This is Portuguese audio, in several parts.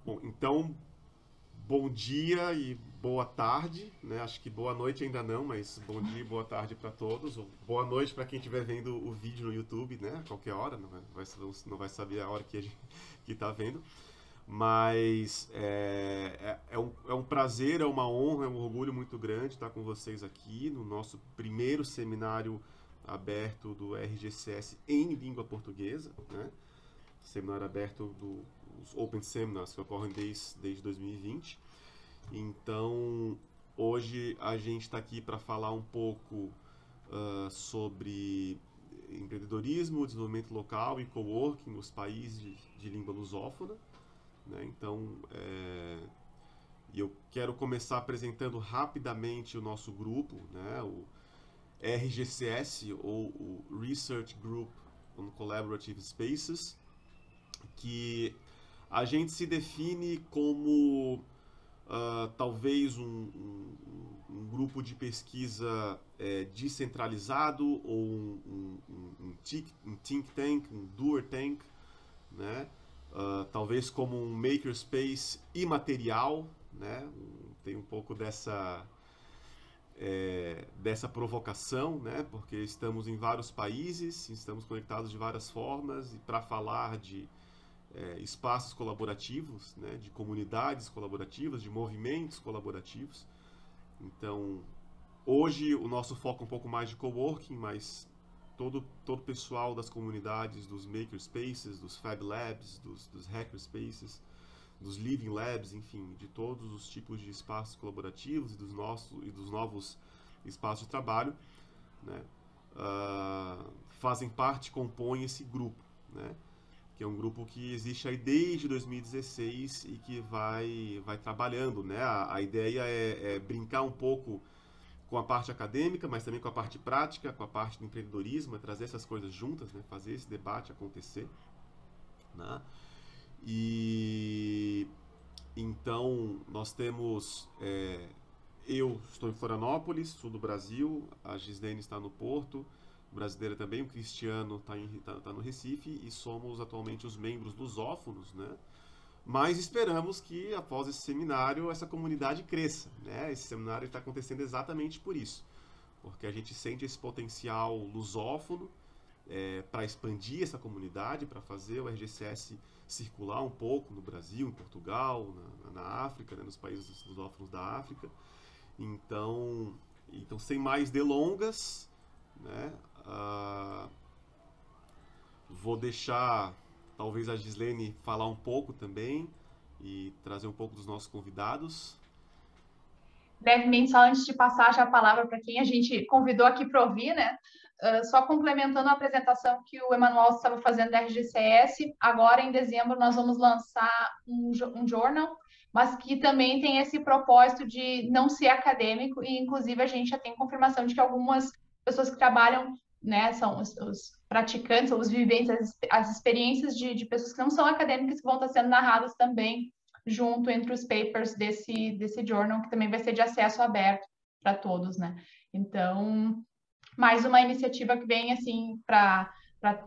Bom, então, bom dia e boa tarde, né? Acho que boa noite ainda não, mas bom dia e boa tarde para todos. Ou boa noite para quem estiver vendo o vídeo no YouTube, né? A qualquer hora, não vai saber a hora que a gente que está vendo. Mas é um prazer, é uma honra, é um orgulho muito grande estar com vocês aqui no nosso primeiro seminário aberto do RGCS em língua portuguesa, né? Seminário aberto dos Open Seminars que ocorrem desde 2020. Então, hoje a gente está aqui para falar um pouco sobre empreendedorismo, desenvolvimento local e coworking nos países de língua lusófona, né? Então, eu quero começar apresentando rapidamente o nosso grupo, né? O RGCS, ou o Research Group on Collaborative Spaces, que a gente se define como talvez um grupo de pesquisa descentralizado ou um think tank, um doer tank, né? Talvez como um makerspace imaterial, né? Tem um pouco dessa provocação, né? Porque estamos em vários países, estamos conectados de várias formas, e para falar de espaços colaborativos, né? De comunidades colaborativas, de movimentos colaborativos. Então, hoje o nosso foco é um pouco mais de coworking, mas todo pessoal das comunidades, dos makerspaces, dos Fab Labs, dos hackerspaces, dos Living Labs, enfim, de todos os tipos de espaços colaborativos e dos novos espaços de trabalho, né, fazem parte, compõem esse grupo, né, que é um grupo que existe aí desde 2016 e que vai trabalhando, né. A ideia é brincar um pouco com a parte acadêmica, mas também com a parte prática, com a parte do empreendedorismo, é trazer essas coisas juntas, né, fazer esse debate acontecer, né. E então nós temos, eu estou em Florianópolis, sul do Brasil, a Gislene está no Porto, brasileira também, o Cristiano está no Recife, e somos atualmente os membros lusófonos, né? Mas esperamos que após esse seminário essa comunidade cresça, né? Esse seminário está acontecendo exatamente por isso, porque a gente sente esse potencial lusófono para expandir essa comunidade, para fazer o RGCS circular um pouco no Brasil, em Portugal, na África, né, nos países lusófonos da África. Então, sem mais delongas, né, vou deixar talvez a Gislene falar um pouco também e trazer um pouco dos nossos convidados. Brevemente, só antes de passar já a palavra para quem a gente convidou aqui para ouvir, né? Só complementando a apresentação que o Emanuel estava fazendo da RGCS, agora em dezembro nós vamos lançar um journal, mas que também tem esse propósito de não ser acadêmico, e inclusive a gente já tem confirmação de que algumas pessoas que trabalham, né, são os praticantes, ou os viventes, as experiências de pessoas que não são acadêmicas que vão estar sendo narradas também junto entre os papers desse journal, que também vai ser de acesso aberto para todos, né? Então, mais uma iniciativa que vem, assim, para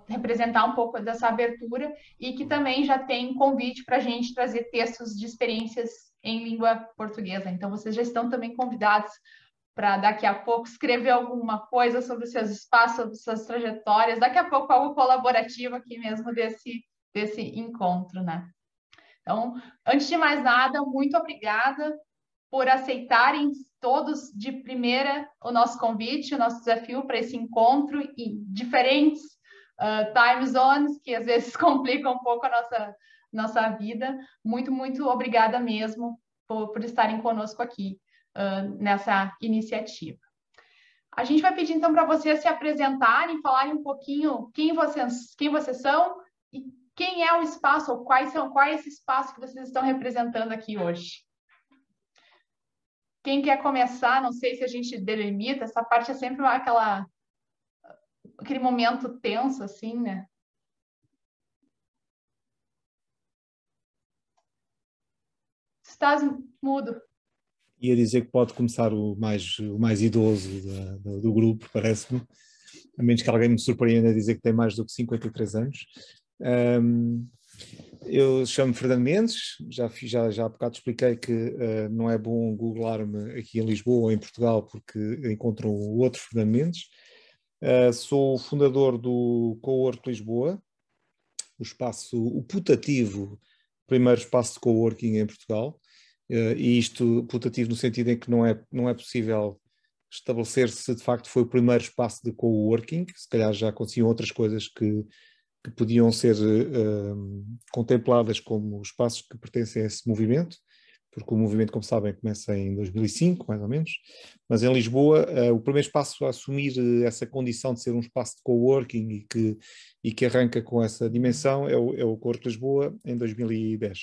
representar um pouco dessa abertura, e que também já tem convite para a gente trazer textos de experiências em língua portuguesa. Então, vocês já estão também convidados para daqui a pouco escrever alguma coisa sobre os seus espaços, sobre suas trajetórias, daqui a pouco algo colaborativo aqui mesmo desse encontro, né? Então, antes de mais nada, muito obrigada por aceitarem todos de primeira o nosso convite, o nosso desafio para esse encontro em diferentes time zones, que às vezes complicam um pouco a nossa vida. Muito, muito obrigada mesmo por estarem conosco aqui nessa iniciativa. A gente vai pedir, então, para vocês se apresentarem, falarem um pouquinho quem vocês são e quem é o espaço, ou qual é esse espaço que vocês estão representando aqui hoje. Quem quer começar? Não sei se a gente delimita, essa parte é sempre aquele momento tenso, assim, né? Estás mudo. Ia dizer que pode começar o mais idoso do grupo, parece-me, a menos que alguém me surpreenda a dizer que tem mais do que 53 anos. eu chamo-me Fernando Mendes, já há bocado expliquei que não é bom googlar-me aqui em Lisboa ou em Portugal porque encontram o outro Fernando Mendes. Sou o fundador do Cowork Lisboa, o putativo primeiro espaço de coworking em Portugal, e isto putativo no sentido em que não é possível estabelecer se de facto foi o primeiro espaço de coworking, se calhar já aconteciam outras coisas que podiam ser contempladas como espaços que pertencem a esse movimento, porque o movimento, como sabem, começa em 2005, mais ou menos, mas em Lisboa o primeiro espaço a assumir essa condição de ser um espaço de coworking e que arranca com essa dimensão é o Cowork Lisboa, em 2010.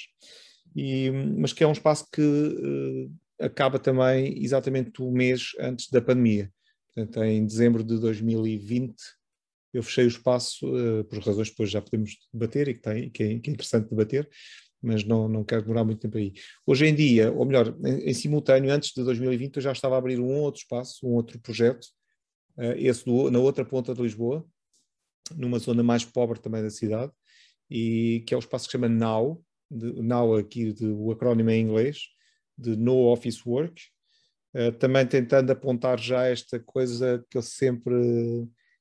Mas que é um espaço que acaba também exatamente o mês antes da pandemia. Portanto, em dezembro de 2020, eu fechei o espaço, por razões que depois já podemos debater e que é interessante debater, mas não quero demorar muito tempo aí. Hoje em dia, ou melhor, em simultâneo, antes de 2020, eu já estava a abrir um outro espaço, um outro projeto, na outra ponta de Lisboa, numa zona mais pobre também da cidade, e que é o espaço que se chama NOW, NOW aqui, o acrónimo em inglês, de No Office Work, também tentando apontar já esta coisa que eu sempre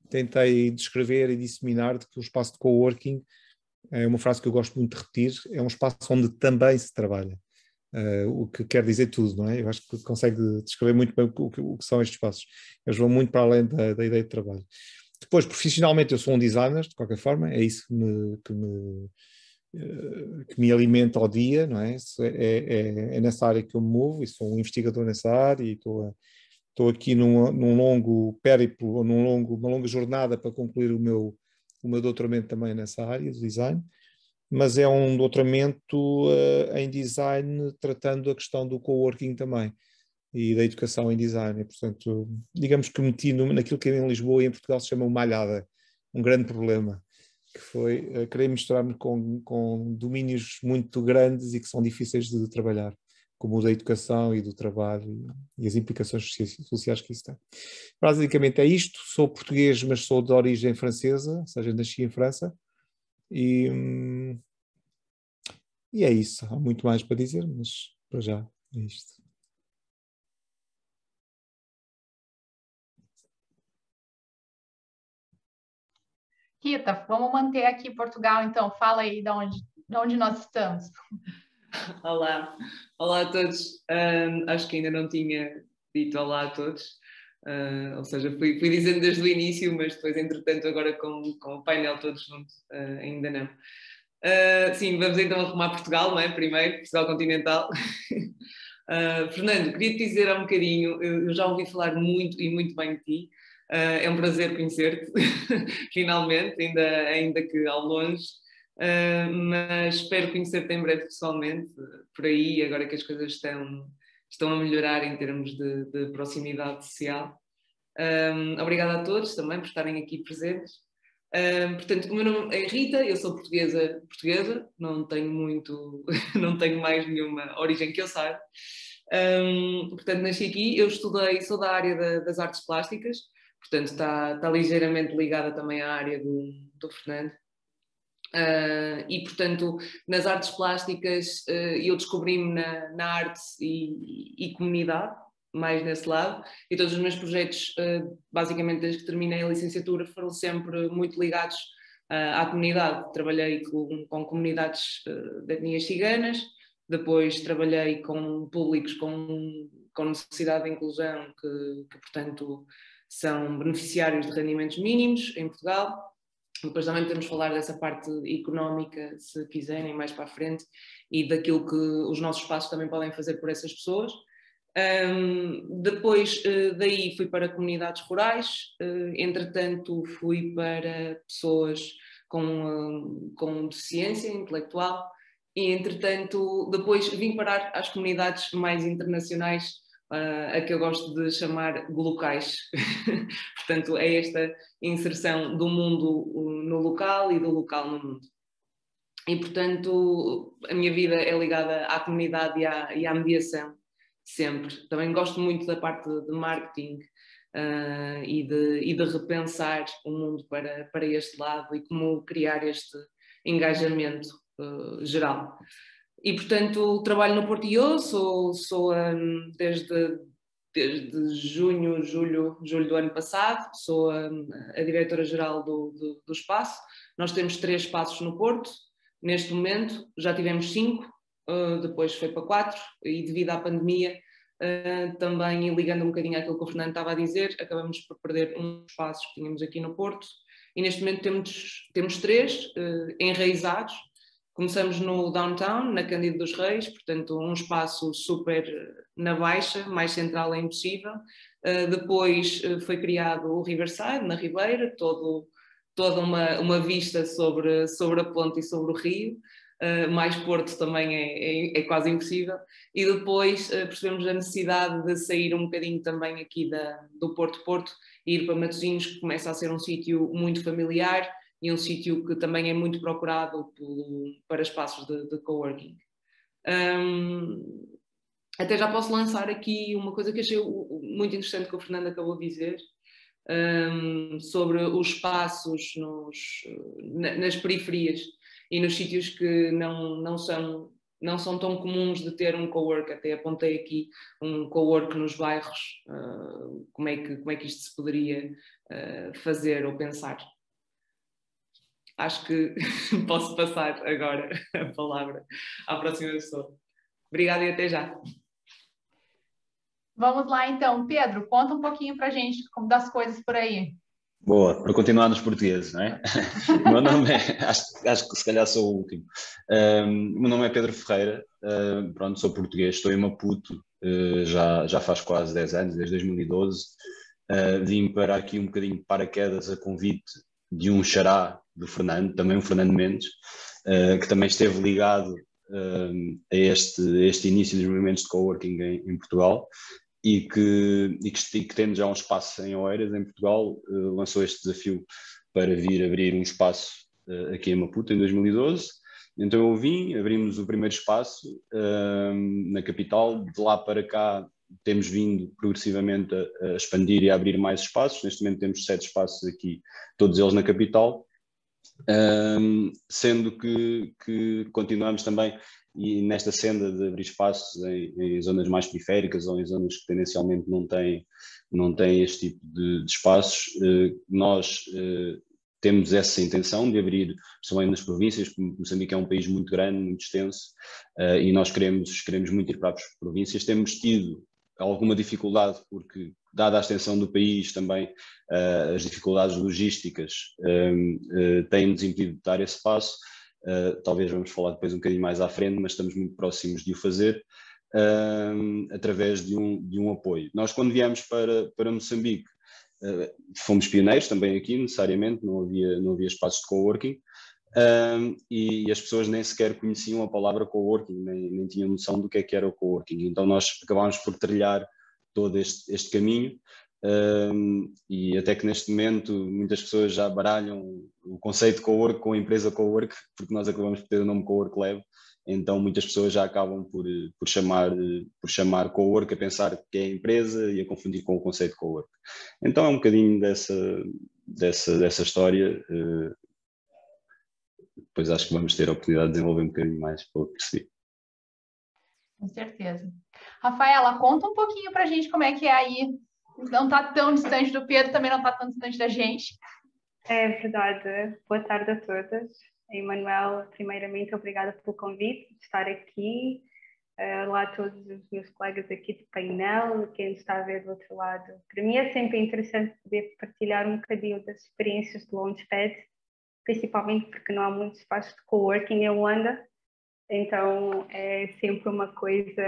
tentei descrever e disseminar, de que o espaço de coworking é uma frase que eu gosto muito de repetir, é um espaço onde também se trabalha, o que quer dizer tudo, não é? Eu acho que consegue descrever muito bem o que são estes espaços. Eles vão muito para além da ideia de trabalho. Depois, profissionalmente, eu sou um designer, de qualquer forma, é isso que me alimenta ao dia, não é? É nessa área que eu me movo e sou um investigador nessa área e estou aqui num longo périplo, ou uma longa jornada para concluir o meu doutoramento também nessa área do design, mas é um doutoramento em design tratando a questão do coworking também e da educação em design. E, portanto, digamos que meti naquilo que em Lisboa e em Portugal se chama uma malhada, um grande problema, que foi querer misturar-me com domínios muito grandes e que são difíceis de trabalhar, como o da educação e do trabalho e as implicações sociais que isso tem. Basicamente é isto. Sou português, mas sou de origem francesa, ou seja, nasci em França. E é isso. Há muito mais para dizer, mas para já é isto. Rita, vamos manter aqui Portugal, então. Fala aí de onde nós estamos. Olá a todos. Acho que ainda não tinha dito olá a todos, ou seja, fui dizendo desde o início, mas depois, entretanto, agora com o painel todos juntos, ainda não. Sim, vamos então arrumar Portugal, não é? Primeiro, Portugal continental. Fernando, queria-te dizer há um bocadinho, eu já ouvi falar muito e muito bem de ti. É um prazer conhecer-te, finalmente, ainda que ao longe. Mas espero conhecer-te em breve pessoalmente, por aí, agora que as coisas estão a melhorar em termos de proximidade social. Obrigada a todos também por estarem aqui presentes. Portanto, o meu nome é Rita, eu sou portuguesa, não tenho mais nenhuma origem que eu saiba. Portanto, nasci aqui, eu estudei, sou da área das artes plásticas, portanto está ligeiramente ligada também à área do Fernando. E portanto nas artes plásticas eu descobri-me na arte e comunidade, mais nesse lado, e todos os meus projetos basicamente desde que terminei a licenciatura foram sempre muito ligados à comunidade. Trabalhei com comunidades de etnias ciganas, depois trabalhei com públicos com necessidade de inclusão que portanto são beneficiários de rendimentos mínimos em Portugal. Depois também podemos falar dessa parte económica, se quiserem, mais para a frente, e daquilo que os nossos espaços também podem fazer por essas pessoas. Depois daí fui para comunidades rurais, entretanto fui para pessoas com deficiência intelectual e entretanto depois vim parar às comunidades mais internacionais, a que eu gosto de chamar locais. Portanto, é esta inserção do mundo no local e do local no mundo. E, portanto, a minha vida é ligada à comunidade e à mediação, sempre. Também gosto muito da parte de marketing e de repensar o mundo para este lado e como criar este engajamento geral. E, portanto, trabalho no Portillo, sou desde julho do ano passado, sou a diretora-geral do espaço. Nós temos 3 espaços no Porto, neste momento, já tivemos 5, depois foi para 4, e devido à pandemia, também, ligando um bocadinho àquilo que o Fernando estava a dizer, acabamos por perder um dos espaços que tínhamos aqui no Porto, e neste momento temos 3 enraizados. Começamos no Downtown, na Cândido dos Reis, portanto um espaço super na baixa, mais central é impossível. Depois foi criado o Riverside, na Ribeira, toda uma vista sobre a ponte e sobre o rio. Mais Porto também é quase impossível. E depois percebemos a necessidade de sair um bocadinho também aqui do Porto e ir para Matosinhos, que começa a ser um sítio muito familiar, e um sítio que também é muito procurado para espaços de coworking. Até já posso lançar aqui uma coisa que achei muito interessante que o Fernando acabou de dizer, sobre os espaços nas periferias e nos sítios que não são tão comuns de ter um cowork. Até apontei aqui um cowork nos bairros, como é que isto se poderia fazer ou pensar. Acho que posso passar agora a palavra à próxima pessoa. Obrigada e até já. Vamos lá, então. Pedro, conta um pouquinho para a gente das coisas por aí. Boa, para continuar nos portugueses, não é? O meu nome é, acho que se calhar sou o último. O meu nome é Pedro Ferreira, pronto, sou português, estou em Maputo, já faz quase 10 anos, desde 2012. Vim para aqui um bocadinho de paraquedas a convite de um xará do Fernando, também o Fernando Mendes, que também esteve ligado a este início dos movimentos de coworking em Portugal, e que tendo já um espaço em Oeiras, em Portugal, lançou este desafio para vir abrir um espaço aqui em Maputo em 2012. Então eu vim, abrimos o primeiro espaço na capital. De lá para cá temos vindo progressivamente a expandir e a abrir mais espaços. Neste momento temos 7 espaços aqui, todos eles na capital, sendo que continuamos também e nesta senda de abrir espaços em zonas mais periféricas ou em zonas que tendencialmente não têm este tipo de espaços. Nós temos essa intenção de abrir, principalmente nas províncias, porque Moçambique é um país muito grande, muito extenso, e nós queremos muito ir para as províncias. Temos tido alguma dificuldade, porque, dada a extensão do país também, as dificuldades logísticas têm-nos impedido de dar esse passo. Talvez vamos falar depois um bocadinho mais à frente, mas estamos muito próximos de o fazer através de um apoio. Nós, quando viemos para Moçambique, fomos pioneiros também aqui, necessariamente, não havia espaços de coworking, e as pessoas nem sequer conheciam a palavra coworking, nem tinham noção do que era o coworking. Então nós acabámos por trilhar todo este caminho, e até que neste momento muitas pessoas já baralham o conceito de cowork com a empresa cowork, porque nós acabamos por ter o nome Cowork Lab. Então muitas pessoas já acabam por chamar cowork, a pensar que é a empresa e a confundir com o conceito de cowork. Então é um bocadinho dessa história. Depois acho que vamos ter a oportunidade de desenvolver um bocadinho mais, pelo que percebi. Com certeza. Rafaela, conta um pouquinho para a gente como é que é aí. Não está tão distante do Pedro, também não está tão distante da gente. É verdade. Boa tarde a todas. Emanuel, primeiramente, obrigada pelo convite de estar aqui. Olá a todos os meus colegas aqui do painel, quem está a ver do outro lado. Para mim é sempre interessante poder partilhar um bocadinho das experiências do Launchpad, principalmente porque não há muitos espaços de coworking em Luanda. Então é sempre uma coisa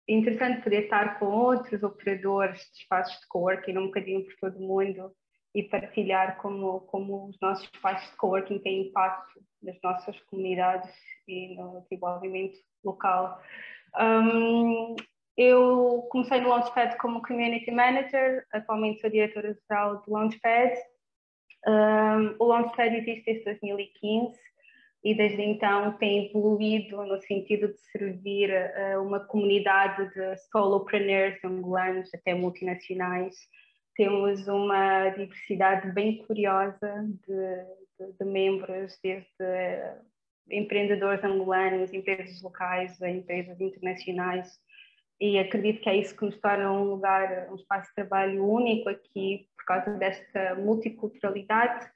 interessante poder estar com outros operadores de espaços de coworking um bocadinho por todo o mundo e partilhar como os nossos espaços de coworking têm impacto nas nossas comunidades e no desenvolvimento local. Eu comecei no Launchpad como Community Manager, atualmente sou diretora-geral do Launchpad. O Launchpad existe desde 2015 e desde então tem evoluído no sentido de servir uma comunidade de solopreneurs angolanos até multinacionais. Temos uma diversidade bem curiosa de membros, desde empreendedores angolanos, empresas locais, empresas internacionais, e acredito que é isso que nos torna um lugar, um espaço de trabalho único aqui, por causa desta multiculturalidade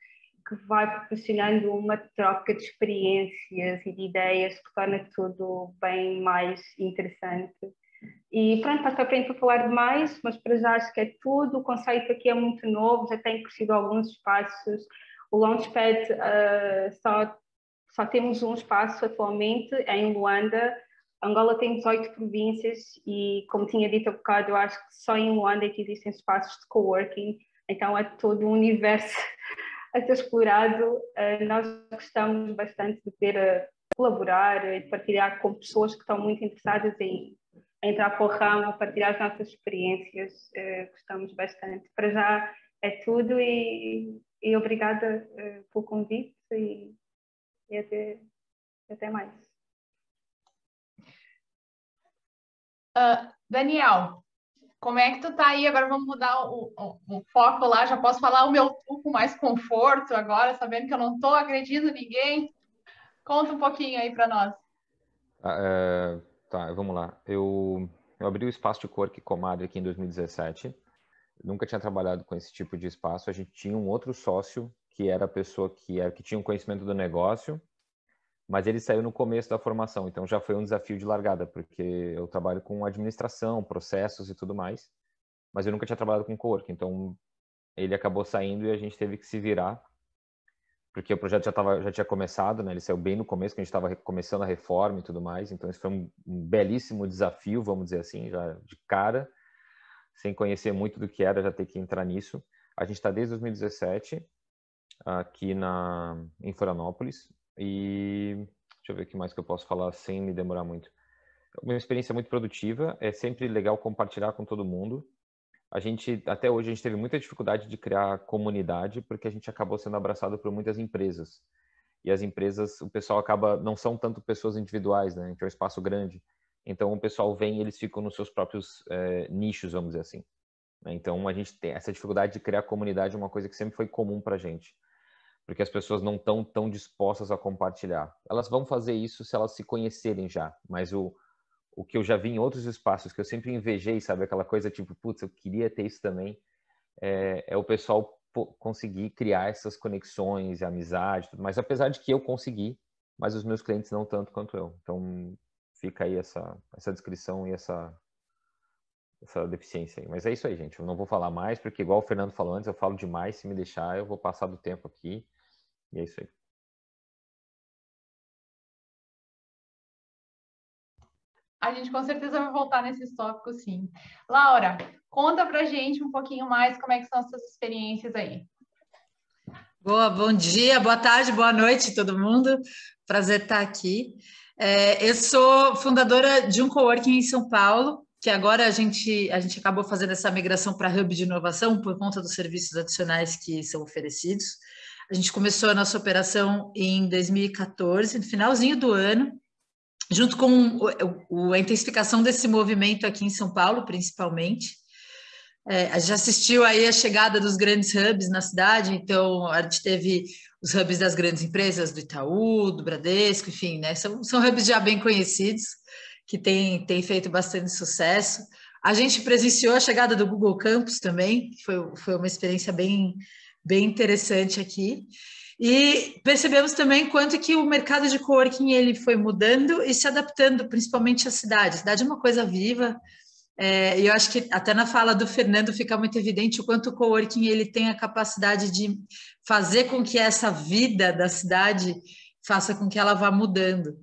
que vai proporcionando uma troca de experiências e de ideias que torna tudo bem mais interessante. E pronto, passo à frente para falar demais, mas para já acho que é tudo. O conceito aqui é muito novo, já tem crescido alguns espaços. O Launchpad só temos um espaço atualmente, é em Luanda. Angola tem 18 províncias e, como tinha dito há bocado, eu acho que só em Luanda é que existem espaços de coworking, então é todo um universo a ser explorado. Nós gostamos bastante de poder colaborar e partilhar com pessoas que estão muito interessadas em entrar para o ramo, partilhar as nossas experiências. Gostamos bastante. Para já é tudo e obrigada pelo convite e até mais. Daniel, como é que tu tá aí? Agora vamos mudar o foco lá. Já posso falar o meu tu com mais conforto agora, sabendo que eu não estou agredindo ninguém. Conta um pouquinho aí para nós. Tá, vamos lá. Eu abri o espaço de coworking Comadre aqui em 2017. Nunca tinha trabalhado com esse tipo de espaço. A gente tinha um outro sócio que era a pessoa que tinha um conhecimento do negócio, mas ele saiu no começo da formação, então já foi um desafio de largada, porque eu trabalho com administração, processos e tudo mais, mas eu nunca tinha trabalhado com coworking, então ele acabou saindo e a gente teve que se virar, porque o projeto já tinha começado, né? Ele saiu bem no começo, que a gente estava começando a reforma e tudo mais, então esse foi um belíssimo desafio, vamos dizer assim, já de cara, sem conhecer muito do que era, já ter que entrar nisso. A gente está desde 2017 aqui em Florianópolis, e deixa eu ver o que mais que eu posso falar sem me demorar muito. Uma experiência muito produtiva, é sempre legal compartilhar com todo mundo. Até hoje, a gente teve muita dificuldade de criar comunidade, porque a gente acabou sendo abraçado por muitas empresas. E as empresas, o pessoal não são tanto pessoas individuais, né? Que é um espaço grande. Então, o pessoal vem e eles ficam nos seus próprios nichos, vamos dizer assim. Então, a gente tem essa dificuldade de criar comunidade, uma coisa que sempre foi comum pra gente. Porque as pessoas não estão tão dispostas a compartilhar. Elas vão fazer isso se elas se conhecerem já, mas o que eu já vi em outros espaços, que eu sempre invejei, sabe, aquela coisa tipo, putz, eu queria ter isso também, é o pessoal conseguir criar essas conexões, amizade, tudo mais, apesar de que eu consegui, mas os meus clientes não tanto quanto eu. Então, fica aí essa descrição e essa deficiência aí. Mas é isso aí, gente, eu não vou falar mais, porque igual o Fernando falou antes, eu falo demais, se me deixar, eu vou passar do tempo aqui. E é isso aí. A gente com certeza vai voltar nesses tópicos, sim. Laura, conta pra gente um pouquinho mais como é que são as suas experiências aí. Bom dia, boa tarde, boa noite todo mundo. Prazer estar aqui. Eu sou fundadora de um coworking em São Paulo, que agora a gente acabou fazendo essa migração para Hub de inovação por conta dos serviços adicionais que são oferecidos. A gente começou a nossa operação em 2014, no finalzinho do ano, junto com a intensificação desse movimento aqui em São Paulo, principalmente. A gente assistiu aí a chegada dos grandes hubs na cidade, então a gente teve os hubs das grandes empresas, do Itaú, do Bradesco, enfim, né? São hubs já bem conhecidos, que têm feito bastante sucesso. A gente presenciou a chegada do Google Campus também, que foi uma experiência bem interessante aqui, e percebemos também quanto que o mercado de coworking ele foi mudando e se adaptando, principalmente à cidade. A cidade é uma coisa viva, e eu acho que até na fala do Fernando fica muito evidente o quanto o coworking ele tem a capacidade de fazer com que essa vida da cidade faça com que ela vá mudando,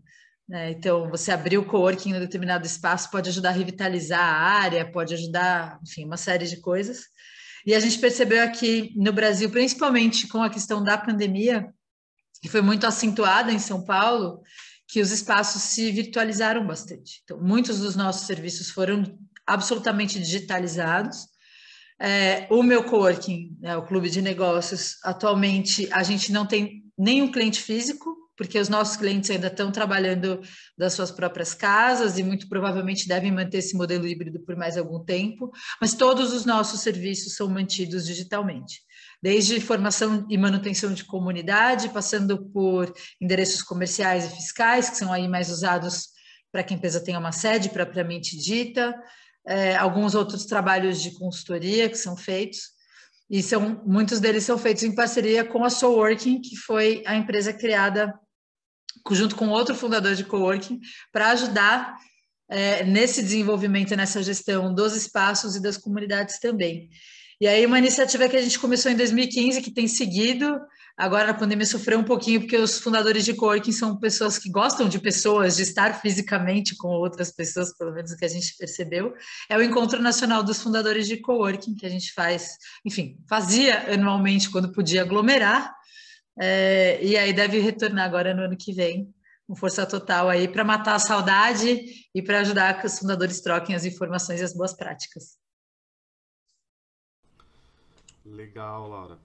né? Então, você abrir o coworking em um determinado espaço pode ajudar a revitalizar a área, pode ajudar, enfim, uma série de coisas. E a gente percebeu aqui no Brasil, principalmente com a questão da pandemia, que foi muito acentuada em São Paulo, que os espaços se virtualizaram bastante. Então, muitos dos nossos serviços foram absolutamente digitalizados. O meu coworking, o Clube de Negócios, atualmente a gente não tem nenhum cliente físico, porque os nossos clientes ainda estão trabalhando das suas próprias casas e muito provavelmente devem manter esse modelo híbrido por mais algum tempo, mas todos os nossos serviços são mantidos digitalmente. desde formação e manutenção de comunidade, passando por endereços comerciais e fiscais, que são aí mais usados para que a empresa tenha uma sede propriamente dita, alguns outros trabalhos de consultoria que são feitos, e muitos deles são feitos em parceria com a Soulworking, que foi a empresa criada junto com outro fundador de coworking, para ajudar nesse desenvolvimento, nessa gestão dos espaços e das comunidades também. E aí uma iniciativa que a gente começou em 2015, que tem seguido, agora na pandemia sofreu um pouquinho, porque os fundadores de coworking são pessoas que gostam de pessoas, de estar fisicamente com outras pessoas, pelo menos o que a gente percebeu, é o Encontro Nacional dos Fundadores de Coworking, que a gente fazia anualmente quando podia aglomerar, e aí deve retornar agora no ano que vem, com força total aí, para matar a saudade e para ajudar que os fundadores troquem as informações e as boas práticas. Legal, Laura.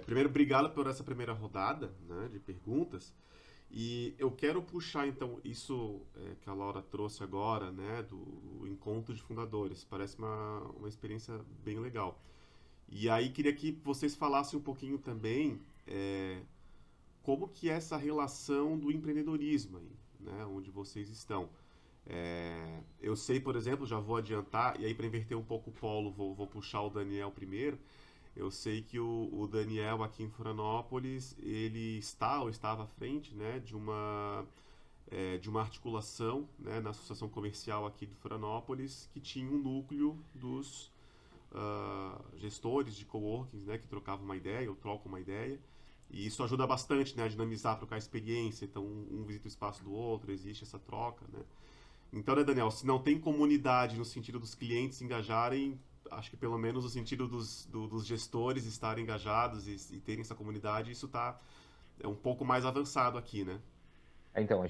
Primeiro, obrigado por essa primeira rodada, né, de perguntas. E eu quero puxar, então, isso que a Laura trouxe agora, né, do encontro de fundadores. Parece uma experiência bem legal. E aí, queria que vocês falassem um pouquinho também como que é essa relação do empreendedorismo aí, né, onde vocês estão. Eu sei, por exemplo, já vou adiantar, e aí para inverter um pouco o polo, vou puxar o Daniel primeiro. Eu sei que o Daniel aqui em Florianópolis, ele está ou estava à frente, né, de uma articulação, né, na Associação Comercial aqui de Florianópolis, que tinha um núcleo dos gestores de coworkings, né, que trocavam uma ideia ou trocam uma ideia. E isso ajuda bastante, né, a dinamizar, trocar experiência. Então, um visita o espaço do outro, existe essa troca, né? Então, né, Daniel, se não tem comunidade no sentido dos clientes se engajarem, acho que pelo menos no sentido dos gestores estarem engajados e terem essa comunidade, isso é um pouco mais avançado aqui, né? Então,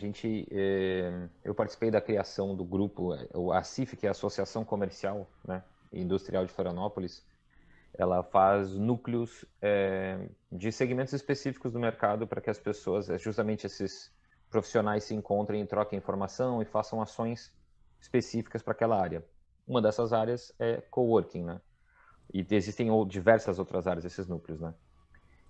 eu participei da criação do grupo, a CIF, que é a Associação Comercial, né, e Industrial de Florianópolis. Ela faz núcleos de segmentos específicos do mercado para que as pessoas, justamente esses profissionais, se encontrem e troquem informação e façam ações específicas para aquela área. Uma dessas áreas é coworking, né? E existem diversas outras áreas, esses núcleos, né?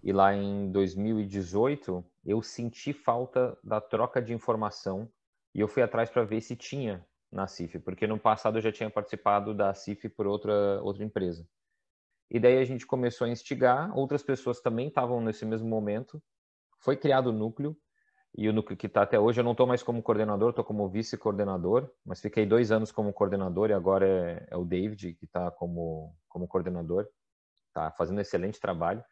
E lá em 2018, eu senti falta da troca de informação e eu fui atrás para ver se tinha na CIF, porque no passado eu já tinha participado da CIF por outra empresa. E daí a gente começou a instigar, outras pessoas também estavam nesse mesmo momento, foi criado o núcleo, e o núcleo que está até hoje, eu não estou mais como coordenador, estou como vice-coordenador, mas fiquei 2 anos como coordenador e agora é o David que está como coordenador, está fazendo um excelente trabalho.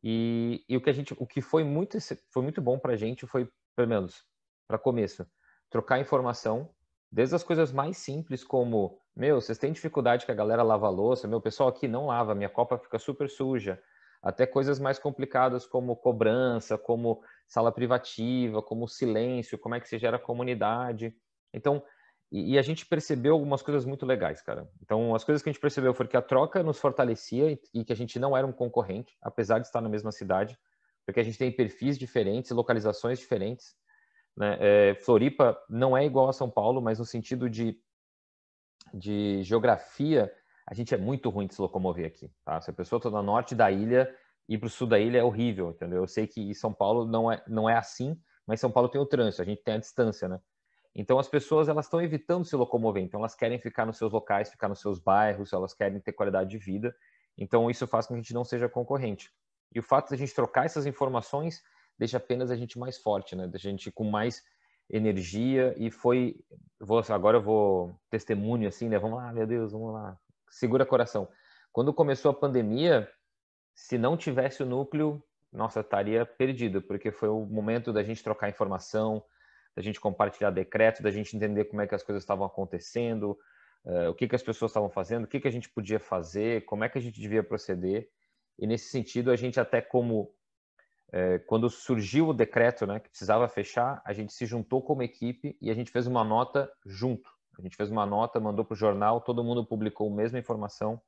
E o que foi muito bom para a gente foi, pelo menos, para começo, trocar informação, desde as coisas mais simples como, vocês têm dificuldade que a galera lava a louça, o pessoal aqui não lava, minha copa fica super suja, até coisas mais complicadas como cobrança, como sala privativa, como silêncio, como é que se gera comunidade. Então, e a gente percebeu algumas coisas muito legais, cara. Então, as coisas que a gente percebeu foi que a troca nos fortalecia e que a gente não era um concorrente, apesar de estar na mesma cidade, porque a gente tem perfis diferentes, localizações diferentes, né? Floripa não é igual a São Paulo, mas no sentido de geografia, a gente é muito ruim de se locomover aqui, tá? Se a pessoa está no norte da ilha, ir para o sul da ilha é horrível, entendeu? Eu sei que São Paulo não é assim, mas São Paulo tem o trânsito, a gente tem a distância, né? Então as pessoas, elas estão evitando se locomover, então elas querem ficar nos seus locais, ficar nos seus bairros, elas querem ter qualidade de vida, então isso faz com que a gente não seja concorrente. E o fato de a gente trocar essas informações deixa apenas a gente mais forte, né? Deixa a gente com mais energia e agora eu vou testemunho assim, né? Vamos lá, meu Deus, vamos lá. Segura coração. Quando começou a pandemia, se não tivesse o núcleo, nossa, estaria perdido, porque foi o momento da gente trocar informação, da gente compartilhar decreto, da gente entender como é que as coisas estavam acontecendo, o que as pessoas estavam fazendo, o que a gente podia fazer, como é que a gente devia proceder. E nesse sentido, a gente até quando surgiu o decreto, né, que precisava fechar, a gente se juntou como equipe e a gente fez uma nota junto. A gente fez uma nota, mandou para o jornal, todo mundo publicou a mesma informação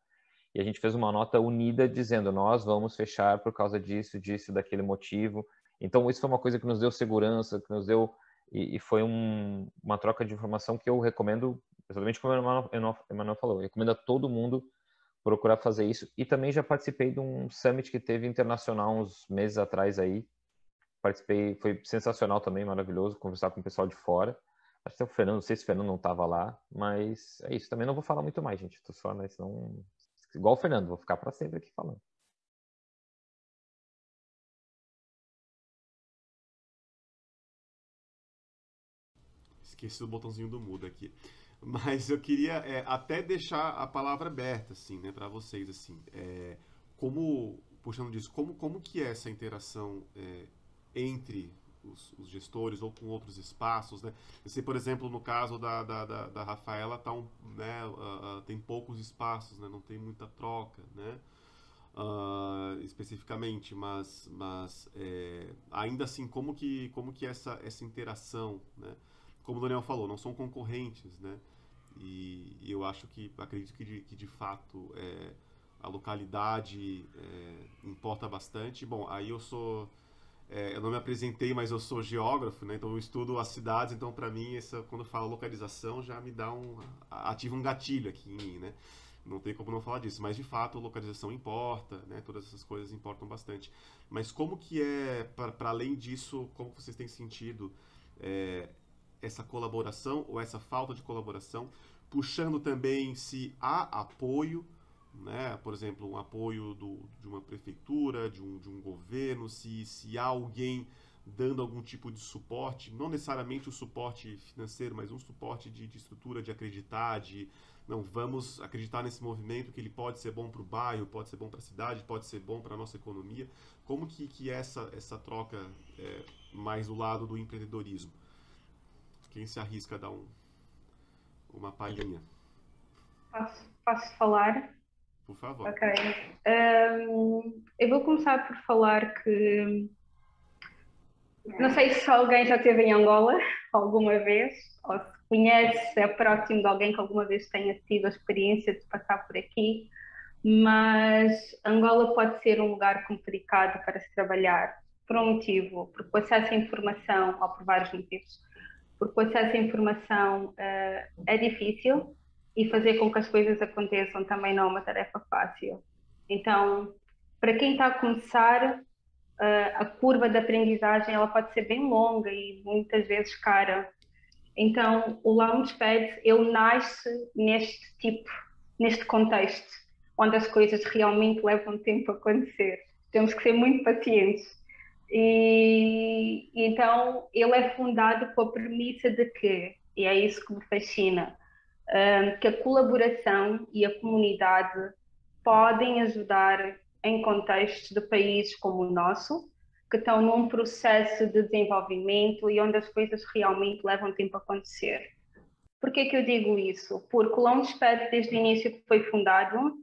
e a gente fez uma nota unida dizendo nós vamos fechar por causa disso, daquele motivo. Então isso foi uma coisa que nos deu segurança, que nos deu e foi uma troca de informação que eu recomendo, exatamente como o Emanuel falou, eu recomendo a todo mundo procurar fazer isso. E também já participei de um summit que teve internacional uns meses atrás aí. Participei, foi sensacional também, maravilhoso, conversar com o pessoal de fora. Acho que o Fernando, não sei se o Fernando não estava lá, mas é isso. Também não vou falar muito mais, gente. Tô só, né? Senão, igual o Fernando, vou ficar para sempre aqui falando. Esqueci o botãozinho do mudo aqui. Mas eu queria até deixar a palavra aberta, assim, né, para vocês, assim. Como, puxando disso, como que é essa interação entre os gestores ou com outros espaços, né? Eu sei, por exemplo, no caso da Rafaela, né, tem poucos espaços, né? Não tem muita troca, né? Especificamente, mas ainda assim, como que é essa interação, né? Como o Daniel falou, não são concorrentes, né? E eu acredito que de fato a localidade importa bastante. Bom, aí eu não me apresentei, mas eu sou geógrafo, né? Então eu estudo as cidades, então para mim, quando eu falo localização, já me ativa um gatilho aqui em mim, né? Não tem como não falar disso, mas de fato a localização importa, né? Todas essas coisas importam bastante. Mas como que para além disso, como vocês têm sentido essa colaboração ou essa falta de colaboração, puxando também se há apoio, né? Por exemplo, um apoio de uma prefeitura, de um governo, se há alguém dando algum tipo de suporte, não necessariamente o suporte financeiro, mas um suporte de estrutura, de acreditar, não, vamos acreditar nesse movimento que ele pode ser bom para o bairro, pode ser bom para a cidade, pode ser bom para a nossa economia. Como que é essa troca mais do lado do empreendedorismo? Quem se arrisca a dar uma palhinha? Posso falar? Por favor. Ok. Eu vou começar por falar que não sei se alguém já esteve em Angola alguma vez, ou se conhece, é próximo de alguém que alguma vez tenha tido a experiência de passar por aqui, mas Angola pode ser um lugar complicado para se trabalhar, por um motivo, porque o acesso à informação, ou por vários motivos, porque o acesso à informação é difícil e fazer com que as coisas aconteçam também não é uma tarefa fácil. Então, para quem está a começar, a curva de aprendizagem ela pode ser bem longa e muitas vezes cara. Então, o Launchpad, ele nasce neste contexto, onde as coisas realmente levam tempo a acontecer. Temos que ser muito pacientes. E então, ele é fundado com a premissa de que, e é isso que me fascina, que a colaboração e a comunidade podem ajudar em contextos de países como o nosso, que estão num processo de desenvolvimento e onde as coisas realmente levam tempo a acontecer. Por que eu digo isso? Porque o Launchpad, desde o início que foi fundado,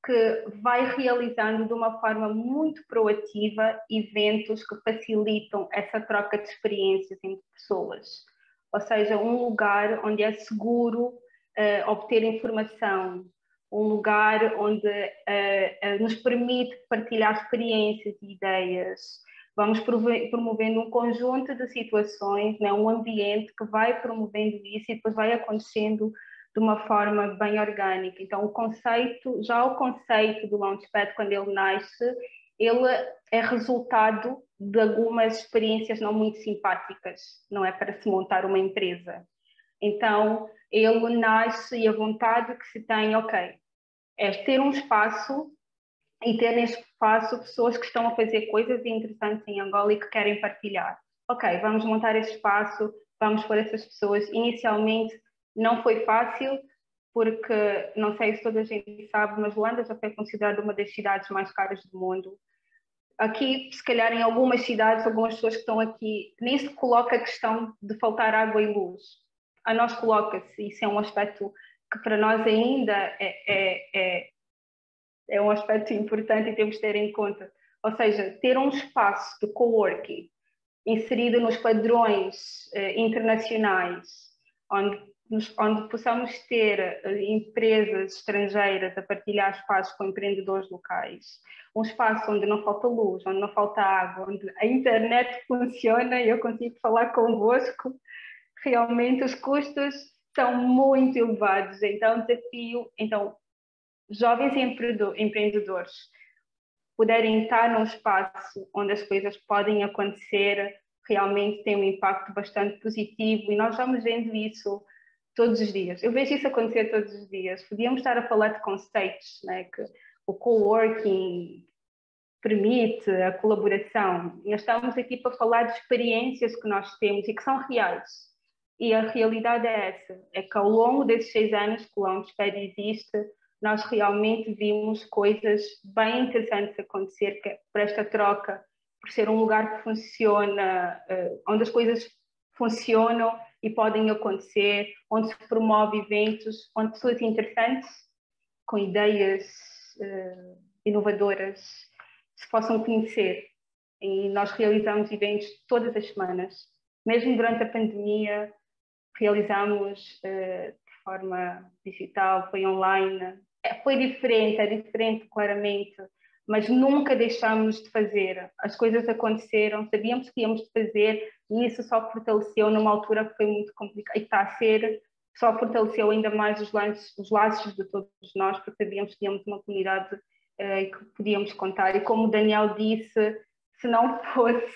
que vai realizando de uma forma muito proativa eventos que facilitam essa troca de experiências entre pessoas. Ou seja, um lugar onde é seguro obter informação, um lugar onde nos permite partilhar experiências e ideias. Vamos promovendo um conjunto de situações, né, um ambiente que vai promovendo isso e depois vai acontecendo de uma forma bem orgânica. Então, o conceito do Launchpad, quando ele nasce, ele é resultado de algumas experiências não muito simpáticas, não é para se montar uma empresa. Então, ele nasce e a vontade que se tem, é ter um espaço e ter nesse espaço pessoas que estão a fazer coisas interessantes em Angola e que querem partilhar. Vamos montar esse espaço, vamos pôr essas pessoas. Inicialmente não foi fácil, porque não sei se toda a gente sabe, mas Luanda já foi considerada uma das cidades mais caras do mundo. Aqui, se calhar em algumas cidades, algumas pessoas que estão aqui, nem se coloca a questão de faltar água e luz. A nós coloca-se, isso é um aspecto que para nós ainda é um aspecto importante e temos de ter em conta. Ou seja, ter um espaço de coworking inserido nos padrões internacionais, onde possamos ter empresas estrangeiras a partilhar espaços com empreendedores locais, um espaço onde não falta luz, onde não falta água, onde a internet funciona e eu consigo falar convosco, realmente os custos são muito elevados, então jovens empreendedores puderem estar num espaço onde as coisas podem acontecer, realmente tem um impacto bastante positivo, e nós vamos vendo isso todos os dias. Eu vejo isso acontecer todos os dias. Podíamos estar a falar de conceitos, né, que o coworking permite a colaboração. Nós estamos aqui para falar de experiências que nós temos e que são reais. E a realidade é essa, é que ao longo desses 6 anos que o Launchpad existe, nós realmente vimos coisas bem interessantes acontecer por esta troca, por ser um lugar que funciona, onde as coisas funcionam e podem acontecer, onde se promove eventos, onde pessoas interessantes, com ideias inovadoras, se possam conhecer. E nós realizamos eventos todas as semanas. Mesmo durante a pandemia, realizamos de forma digital, foi online. Foi diferente, é diferente claramente, mas nunca deixámos de fazer. As coisas aconteceram, sabíamos que íamos fazer, e isso só fortaleceu numa altura que foi muito complicada, e está a ser, só fortaleceu ainda mais os laços de todos nós, porque sabíamos que tínhamos uma comunidade que podíamos contar. E como o Daniel disse, se não fosse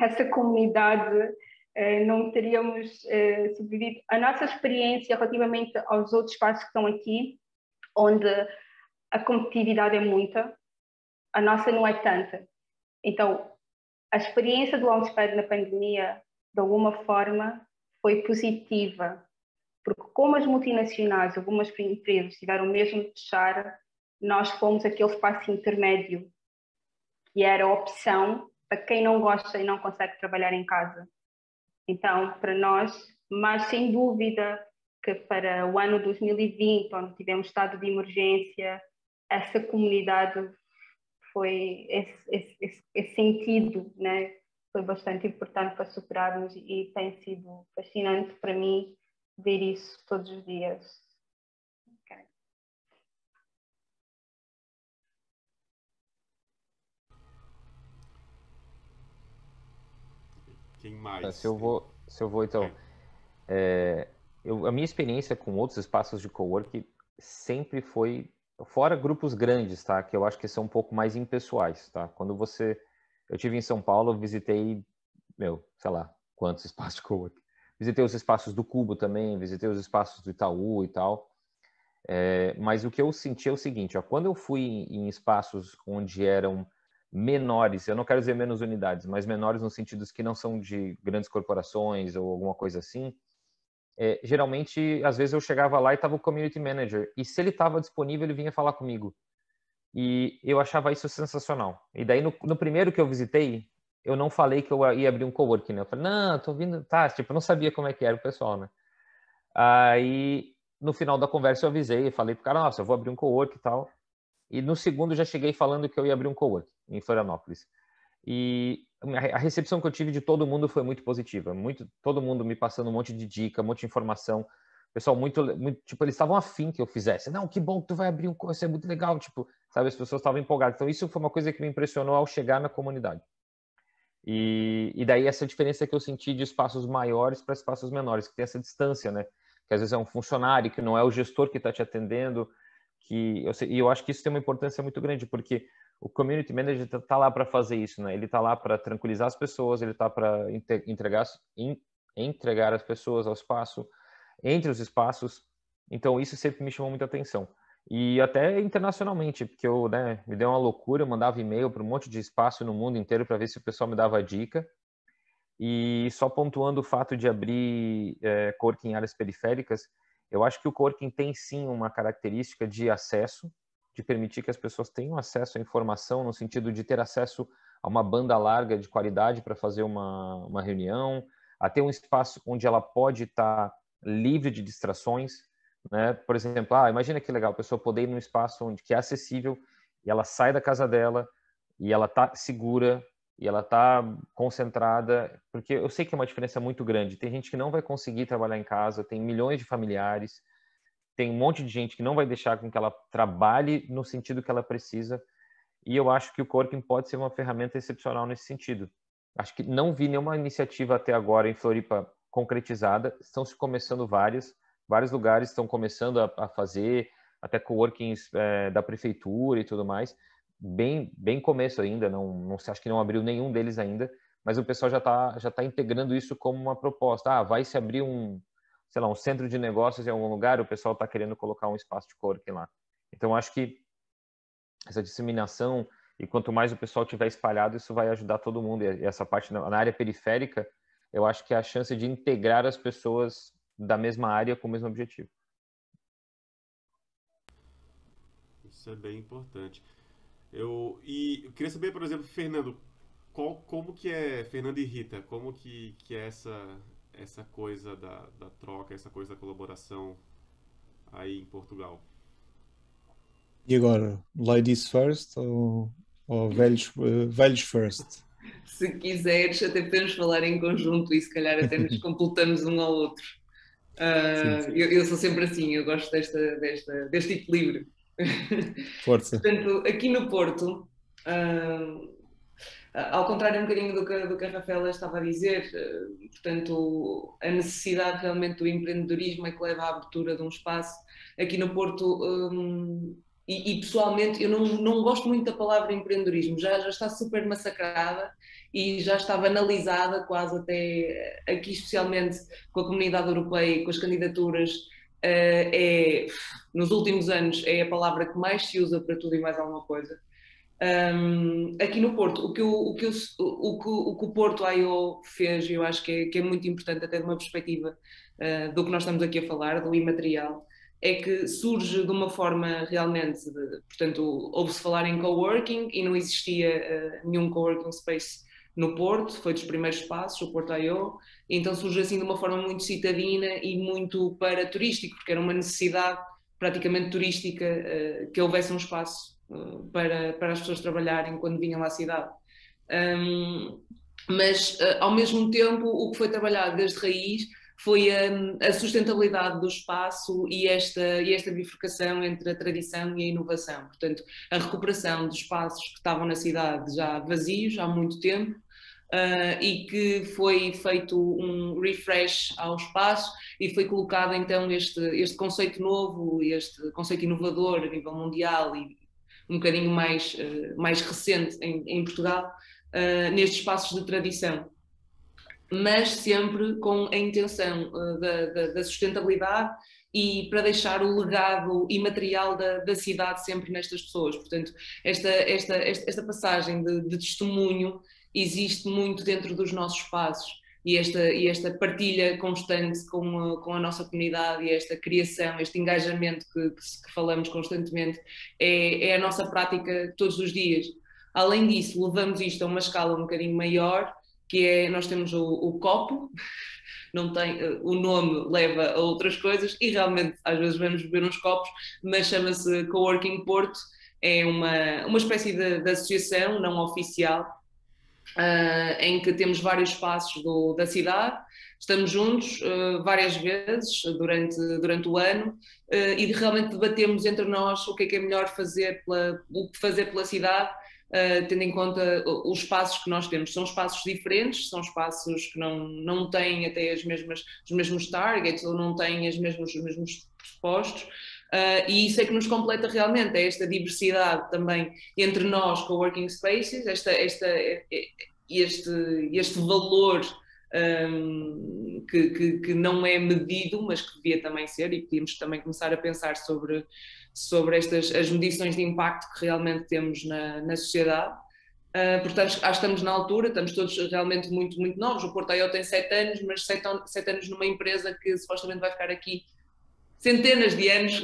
essa comunidade, não teríamos sobrevivido. A nossa experiência relativamente aos outros espaços que estão aqui, onde a competitividade é muita, a nossa não é tanta. Então, a experiência do Launchpad na pandemia, de alguma forma, foi positiva, porque como as multinacionais, algumas empresas tiveram mesmo de fechar, nós fomos aquele espaço intermédio, que era a opção para quem não gosta e não consegue trabalhar em casa. Então, para nós, mas sem dúvida que para o ano 2020, onde tivemos estado de emergência, essa comunidade foi, esse sentido, né, foi bastante importante para superarmos, e tem sido fascinante para mim ver isso todos os dias. Okay. Quem mais? Se eu vou então. A minha experiência com outros espaços de coworking sempre foi, fora grupos grandes, tá? Que eu acho que são um pouco mais impessoais, tá? Eu tive em São Paulo, eu visitei, sei lá, quantos espaços de coworking. Visitei os espaços do Cubo também, visitei os espaços do Itaú e tal. Mas o que eu senti é o seguinte, ó, quando eu fui em espaços onde eram menores, eu não quero dizer menos unidades, mas menores no sentido que não são de grandes corporações ou alguma coisa assim, geralmente, às vezes eu chegava lá e estava o community manager, e se ele estava disponível, ele vinha falar comigo. E eu achava isso sensacional. E daí, no primeiro que eu visitei, eu não falei que eu ia abrir um coworking, né? Eu falei, não, tô vindo, tá, tipo, eu não sabia como é que era o pessoal, né? Aí, no final da conversa, eu avisei, falei pro cara, nossa, eu vou abrir um coworking e tal. E no segundo, já cheguei falando que eu ia abrir um coworking em Florianópolis. E a recepção que eu tive de todo mundo foi muito positiva. Todo mundo me passando um monte de dica, um monte de informação. Pessoal, muito tipo, eles estavam afim que eu fizesse. Não, que bom que tu vai abrir um coworking, isso é muito legal. Tipo, sabe, as pessoas estavam empolgadas. Então, isso foi uma coisa que me impressionou ao chegar na comunidade. E daí essa diferença que eu senti de espaços maiores para espaços menores, que tem essa distância, né? Que às vezes é um funcionário, que não é o gestor que está te atendendo. E eu acho que isso tem uma importância muito grande, porque o community manager está lá para fazer isso, né? Ele está lá para tranquilizar as pessoas, ele está para entregar as pessoas ao espaço, entre os espaços. Então, isso sempre me chamou muita atenção. E até internacionalmente, porque me deu uma loucura, eu mandava e-mail para um monte de espaço no mundo inteiro para ver se o pessoal me dava dica. E só pontuando o fato de abrir coworking em áreas periféricas, eu acho que o coworking tem sim uma característica de acesso, de permitir que as pessoas tenham acesso à informação, no sentido de ter acesso a uma banda larga de qualidade para fazer uma reunião, a ter um espaço onde ela pode estar livre de distrações, né? Por exemplo, imagina que legal, a pessoa poder ir num espaço que é acessível e ela sai da casa dela e ela está segura e ela está concentrada, porque eu sei que é uma diferença muito grande. Tem gente que não vai conseguir trabalhar em casa, tem milhões de familiares, tem um monte de gente que não vai deixar com que ela trabalhe no sentido que ela precisa, e eu acho que o coworking pode ser uma ferramenta excepcional nesse sentido. Acho que não vi nenhuma iniciativa até agora em Floripa concretizada, estão se começando vários lugares estão começando a fazer, até coworkings da prefeitura e tudo mais, bem começo ainda, não acho que não abriu nenhum deles ainda, mas o pessoal já tá integrando isso como uma proposta. Vai se abrir sei lá, um centro de negócios em algum lugar, o pessoal está querendo colocar um espaço de coworking lá. Então, acho que essa disseminação, e quanto mais o pessoal tiver espalhado, isso vai ajudar todo mundo. E essa parte na área periférica, eu acho que é a chance de integrar as pessoas da mesma área com o mesmo objetivo. Isso é bem importante. Eu queria saber, por exemplo, Fernando, como que é, Fernando e Rita, como que é essa coisa da troca, essa coisa da colaboração aí em Portugal? E agora, ladies first ou velhos first? Se quiseres, até podemos falar em conjunto e se calhar até nos completamos um ao outro. Eu sou sempre assim, eu gosto deste equilíbrio. Força. Portanto, aqui no Porto, ao contrário um bocadinho do que a Rafaela estava a dizer, portanto, a necessidade realmente do empreendedorismo é que leva à abertura de um espaço. Aqui no Porto, e pessoalmente, eu não gosto muito da palavra empreendedorismo, já está super massacrada e já está banalizada quase até aqui, especialmente com a comunidade europeia e com as candidaturas. Nos últimos anos é a palavra que mais se usa para tudo e mais alguma coisa. Aqui no Porto, o que o Porto I.O. fez, eu acho que é muito importante até de uma perspectiva do que nós estamos aqui a falar, do imaterial, é que surge de uma forma realmente, portanto, ouve-se falar em coworking e não existia nenhum coworking space no Porto, foi dos primeiros passos, o Porto I.O., então surge assim de uma forma muito citadina e muito para turístico, porque era uma necessidade praticamente turística que houvesse um espaço para as pessoas trabalharem quando vinham à cidade. Mas, ao mesmo tempo, o que foi trabalhado desde raiz foi a sustentabilidade do espaço e esta bifurcação entre a tradição e a inovação. Portanto, a recuperação de espaços que estavam na cidade já vazios há muito tempo, e que foi feito um refresh ao espaço e foi colocado então este conceito novo, este conceito inovador a nível mundial e um bocadinho mais recente em Portugal, nestes espaços de tradição, mas sempre com a intenção da sustentabilidade e para deixar o legado imaterial da cidade sempre nestas pessoas. Portanto, esta passagem de testemunho existe muito dentro dos nossos espaços e esta partilha constante com a nossa comunidade e esta criação, este engajamento que falamos constantemente é a nossa prática todos os dias. Além disso, levamos isto a uma escala um bocadinho maior, que é, nós temos o copo, não tem, o nome leva a outras coisas e realmente às vezes vamos beber uns copos, mas chama-se Coworking Porto, é uma espécie de associação não oficial, em que temos vários espaços da cidade, estamos juntos várias vezes durante o ano e realmente debatemos entre nós o que é melhor fazer pela cidade, tendo em conta os espaços que nós temos. São espaços diferentes, são espaços que não têm até os mesmos targets ou não têm os mesmos pressupostos. E isso é que nos completa realmente, é esta diversidade também entre nós, coworking spaces, este valor que não é medido, mas que devia também ser, e podíamos também começar a pensar sobre as medições de impacto que realmente temos na sociedade. Portanto, acho que estamos na altura, estamos todos realmente muito, muito novos. O Porto I.O. tem 7 anos, mas 7 anos numa empresa que supostamente vai ficar aqui centenas de anos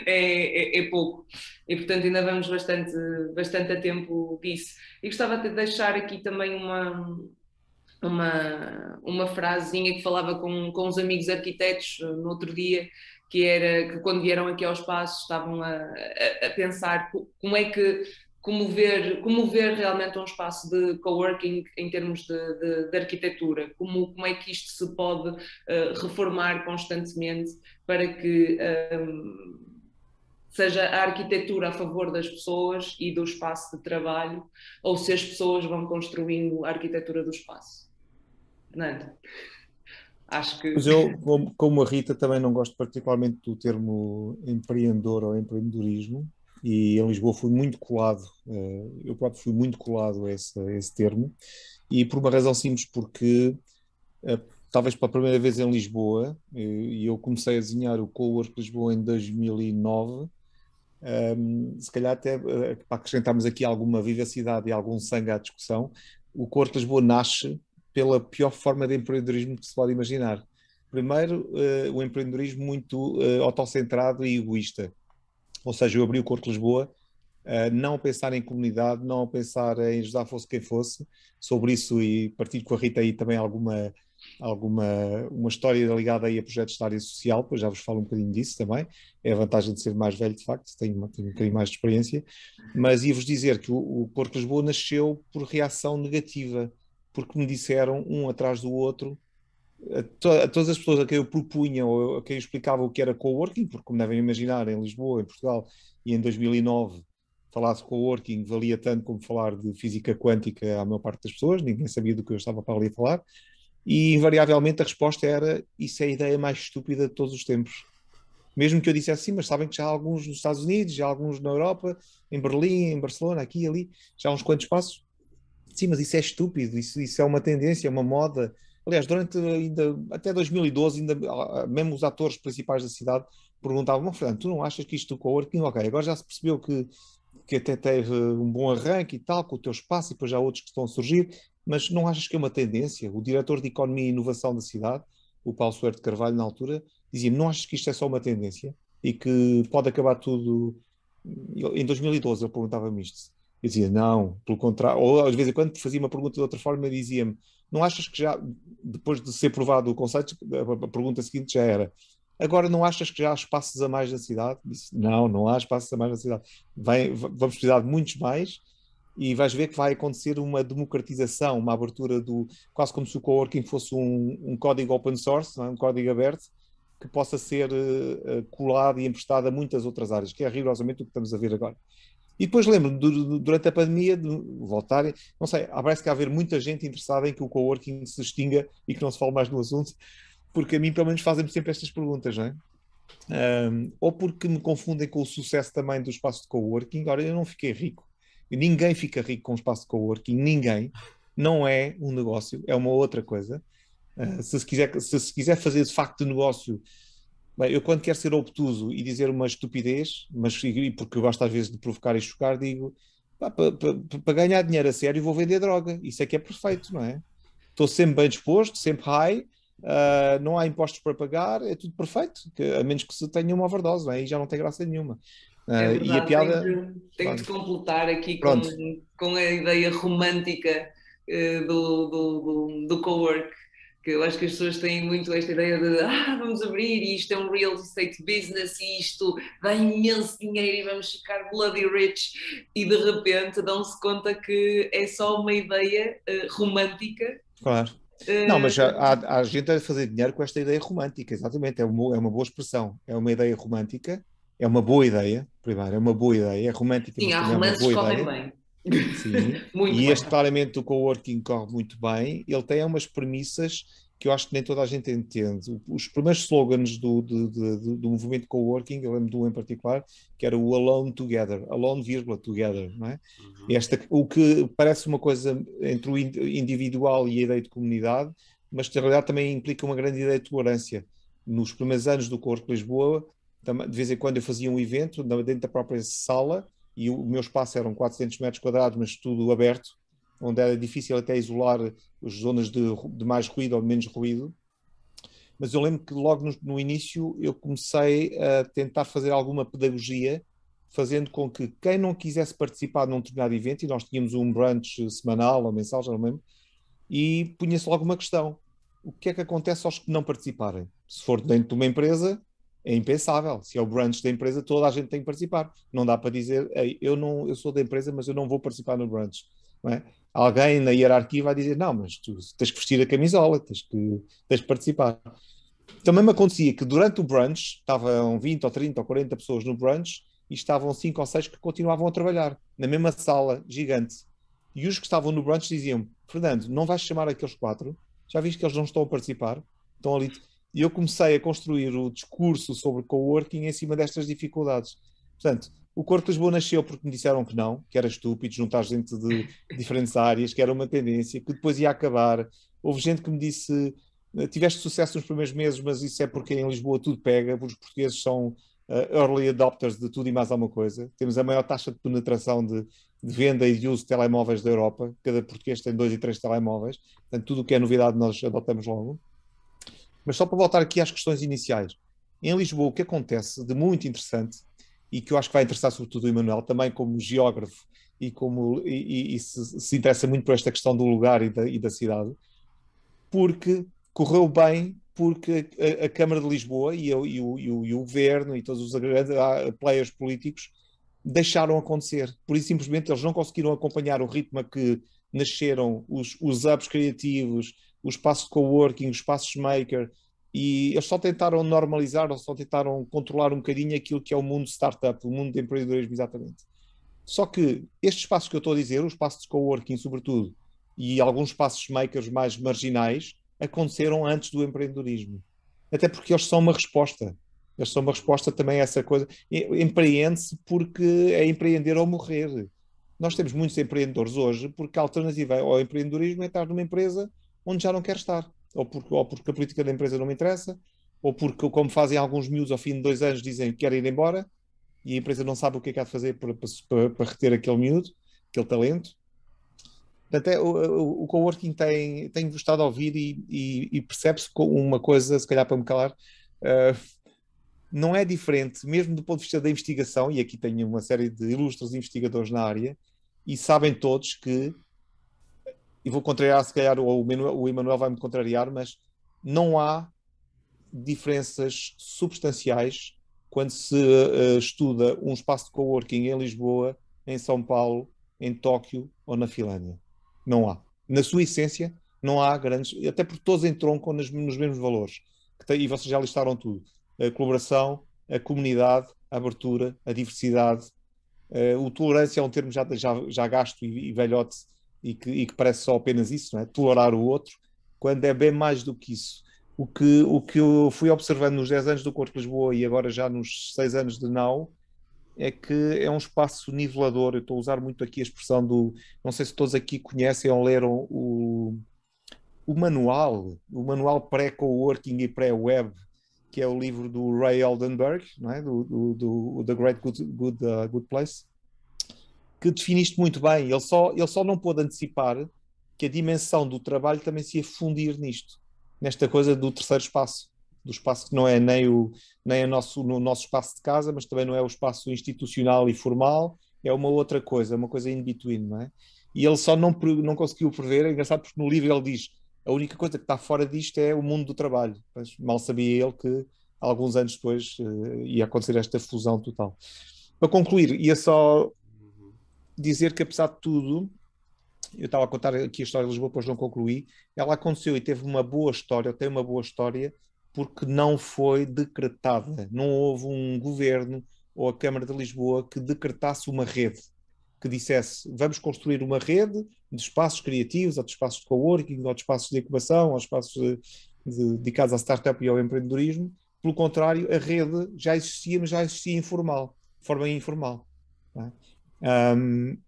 é pouco, e portanto ainda vamos bastante a tempo disso. E gostava de deixar aqui também uma frasezinha que falava com uns amigos arquitetos no outro dia, que era que quando vieram aqui ao espaço estavam a pensar como ver realmente um espaço de coworking em termos de arquitetura, como é que isto se pode reformar constantemente para que seja a arquitetura a favor das pessoas e do espaço de trabalho, ou se as pessoas vão construindo a arquitetura do espaço. Fernando, Acho que... Mas eu, como a Rita, também não gosto particularmente do termo empreendedor ou empreendedorismo, e em Lisboa fui muito colado, eu próprio fui muito colado a esse termo, e por uma razão simples, porque talvez pela primeira vez em Lisboa, e eu comecei a desenhar o Cowork Lisboa em 2009, se calhar até para acrescentarmos aqui alguma vivacidade e algum sangue à discussão, o Cowork Lisboa nasce pela pior forma de empreendedorismo que se pode imaginar. Primeiro, o empreendedorismo muito autocentrado e egoísta. Ou seja, eu abri o Cowork Lisboa não a pensar em comunidade, não a pensar em ajudar fosse quem fosse. Sobre isso, e partilho com a Rita aí também uma história ligada aí a projetos de área social, pois já vos falo um bocadinho disso também. É a vantagem de ser mais velho, de facto, tenho um bocadinho mais de experiência. Mas ia-vos dizer que o Cowork Lisboa nasceu por reação negativa, porque me disseram, um atrás do outro, a todas as pessoas a quem eu propunha ou a quem eu explicava o que era coworking, porque como devem imaginar, em Lisboa, em Portugal e em 2009, falar de coworking valia tanto como falar de física quântica à maior parte das pessoas, ninguém sabia do que eu estava para ali a falar, e invariavelmente a resposta era: isso é a ideia mais estúpida de todos os tempos. Mesmo que eu dissesse sim, mas sabem que já há alguns nos Estados Unidos, já há alguns na Europa, em Berlim, em Barcelona, aqui e ali, já há uns quantos passos. Sim, mas isso é estúpido, isso é uma tendência, é uma moda. Aliás, durante ainda, até 2012, ainda, mesmo os atores principais da cidade perguntavam: oh, Fernando, tu não achas que isto do coworking, ok, agora já se percebeu que até teve um bom arranque e tal, com o teu espaço, e depois já há outros que estão a surgir, mas não achas que é uma tendência? O diretor de Economia e Inovação da cidade, o Paulo Soeiro de Carvalho, na altura, dizia-me: não achas que isto é só uma tendência? E que pode acabar tudo... Em 2012 ele perguntava-me isto. Eu dizia: não, pelo contrário. Ou às vezes, quando fazia uma pergunta de outra forma, ele dizia-me: não achas que já, depois de ser provado o conceito, a pergunta seguinte já era: agora não achas que já há espaços a mais na cidade? Disse: não, não há espaços a mais na cidade. Vamos precisar de muitos mais, e vais ver que vai acontecer uma democratização, uma abertura quase como se o coworking fosse um código open source, não é? Um código aberto, que possa ser colado e emprestado a muitas outras áreas, que é rigorosamente o que estamos a ver agora. E depois lembro-me, durante a pandemia, de voltar, não sei, parece que há haver muita gente interessada em que o coworking se extinga e que não se fale mais no assunto, porque a mim, pelo menos, fazem-me sempre estas perguntas, não é? Ou porque me confundem com o sucesso também do espaço de coworking. Ora, eu não fiquei rico. Ninguém fica rico com o espaço de coworking, ninguém. Não é um negócio, é uma outra coisa. Se se quiser fazer de facto de negócio... Bem, eu quando quero ser obtuso e dizer uma estupidez, mas porque eu gosto às vezes de provocar e chocar, digo: para ganhar dinheiro a sério vou vender droga. Isso é que é perfeito, não é? Estou sempre bem disposto, sempre high, não há impostos para pagar, é tudo perfeito, a menos que se tenha uma overdose, não é? Aí já não tem graça nenhuma. É verdade, e a piada... tenho de completar aqui Pronto. com a ideia romântica do cowork, que eu acho que as pessoas têm muito esta ideia de vamos abrir e isto é um real estate business e isto dá imenso dinheiro e vamos ficar bloody rich, e de repente dão-se conta que é só uma ideia romântica. Claro. Não, mas há gente a fazer dinheiro com esta ideia romântica, exatamente, é uma boa expressão, é uma ideia romântica, é uma boa ideia, primeiro, é uma boa ideia, é romântica, sim, mas há também é uma romances que boa correm ideia. bem. Sim, Muito e bem. este claramente o coworking corre muito bem, ele tem umas premissas que eu acho que nem toda a gente entende. Os primeiros slogans do movimento coworking, eu lembro de um em particular, que era o Alone Together, Alone, Together, não é? O que parece uma coisa entre o individual e a ideia de comunidade, mas que na realidade também implica uma grande ideia de tolerância. Nos primeiros anos do Cowork Lisboa, de vez em quando eu fazia um evento dentro da própria sala, e o meu espaço eram 400 metros quadrados, mas tudo aberto, onde era difícil até isolar as zonas de mais ruído ou de menos ruído. Mas eu lembro que logo no início eu comecei a tentar fazer alguma pedagogia, fazendo com que quem não quisesse participar num determinado evento, e nós tínhamos um brunch semanal ou mensal, já não lembro, e punha-se logo uma questão: o que é que acontece aos que não participarem? Se for dentro de uma empresa, é impensável. Se é o brunch da empresa, toda a gente tem que participar. Não dá para dizer: ei, eu sou da empresa, mas eu não vou participar no brunch. Não é? Alguém na hierarquia vai dizer: não, mas tu tens que vestir a camisola, tens que participar. Também me acontecia que durante o brunch, estavam 20 ou 30 ou 40 pessoas no brunch, e estavam 5 ou 6 que continuavam a trabalhar, na mesma sala gigante. E os que estavam no brunch diziam: Fernando, não vais chamar aqueles 4? Já viste que eles não estão a participar? estão ali. E eu comecei a construir o discurso sobre coworking em cima destas dificuldades. Portanto, o Corpo de Lisboa nasceu porque me disseram que não, que era estúpido juntar gente de diferentes áreas, que era uma tendência, que depois ia acabar. Houve gente que me disse, tiveste sucesso nos primeiros meses, mas isso é porque em Lisboa tudo pega, os portugueses são early adopters de tudo e mais alguma coisa. Temos a maior taxa de penetração de venda e de uso de telemóveis da Europa. Cada português tem 2 e 3 telemóveis. Portanto, tudo o que é novidade nós adotamos logo. Mas só para voltar aqui às questões iniciais. Em Lisboa, o que acontece de muito interessante, e que eu acho que vai interessar sobretudo o Emanuel, também como geógrafo e se interessa muito por esta questão do lugar e da cidade, porque correu bem, porque a Câmara de Lisboa e o Governo e todos os players políticos deixaram acontecer. Por isso, simplesmente, eles não conseguiram acompanhar o ritmo a que nasceram os hubs criativos, os espaços de coworking, os espaços maker, e eles só tentaram normalizar, ou só tentaram controlar um bocadinho aquilo que é o mundo startup, o mundo de empreendedorismo, exatamente. Só que estes espaços que eu estou a dizer, os espaços de coworking, sobretudo, e alguns espaços makers mais marginais, aconteceram antes do empreendedorismo. Até porque eles são uma resposta. Eles são uma resposta também a essa coisa. Empreende-se porque é empreender ou morrer. Nós temos muitos empreendedores hoje porque a alternativa ao empreendedorismo é estar numa empresa onde já não quer estar. Ou porque a política da empresa não me interessa, ou porque, como fazem alguns miúdos ao fim de 2 anos, dizem que querem ir embora e a empresa não sabe o que é que há de fazer para reter aquele miúdo, aquele talento. Portanto, o coworking tem gostado de ouvir e percebe-se com uma coisa, se calhar para me calar, não é diferente, mesmo do ponto de vista da investigação, e aqui tenho uma série de ilustres investigadores na área, e sabem todos que, e vou contrariar, se calhar o Emanuel vai-me contrariar, mas não há diferenças substanciais quando se estuda um espaço de coworking em Lisboa, em São Paulo, em Tóquio ou na Finlândia. Não há. Na sua essência, não há grandes... Até porque todos entroncam nos mesmos valores. E vocês já listaram tudo. A colaboração, a comunidade, a abertura, a diversidade. O tolerância é um termo já gasto e velhote e que parece só apenas isso, não é? Tolerar o outro, quando é bem mais do que isso. O que eu fui observando nos 10 anos do Corpo de Lisboa e agora já nos 6 anos de NAU, é que é um espaço nivelador. Eu estou a usar muito aqui a expressão do... Não sei se todos aqui conhecem ou leram o manual pré-coworking e pré-web, que é o livro do Ray Oldenburg, não é? do The Great Good Place, que define isto muito bem. Ele só não pôde antecipar que a dimensão do trabalho também se ia fundir nesta coisa do terceiro espaço, do espaço que não é nem o nosso espaço de casa, mas também não é o espaço institucional e formal, é uma outra coisa, uma coisa in between, não é? E ele só não conseguiu prever. É engraçado porque no livro ele diz: a única coisa que está fora disto é o mundo do trabalho. Mas mal sabia ele que alguns anos depois ia acontecer esta fusão total. Para concluir, ia só dizer que, apesar de tudo, eu estava a contar aqui a história de Lisboa, depois não concluí, ela aconteceu e teve uma boa história, tem uma boa história, porque não foi decretada. Não houve um governo ou a Câmara de Lisboa que decretasse uma rede, que dissesse: vamos construir uma rede de espaços criativos, ou de espaços de coworking, ou de espaços de incubação, ou de espaços dedicados à startup e ao empreendedorismo. Pelo contrário, a rede já existia, mas já existia informal, de forma informal. Não é?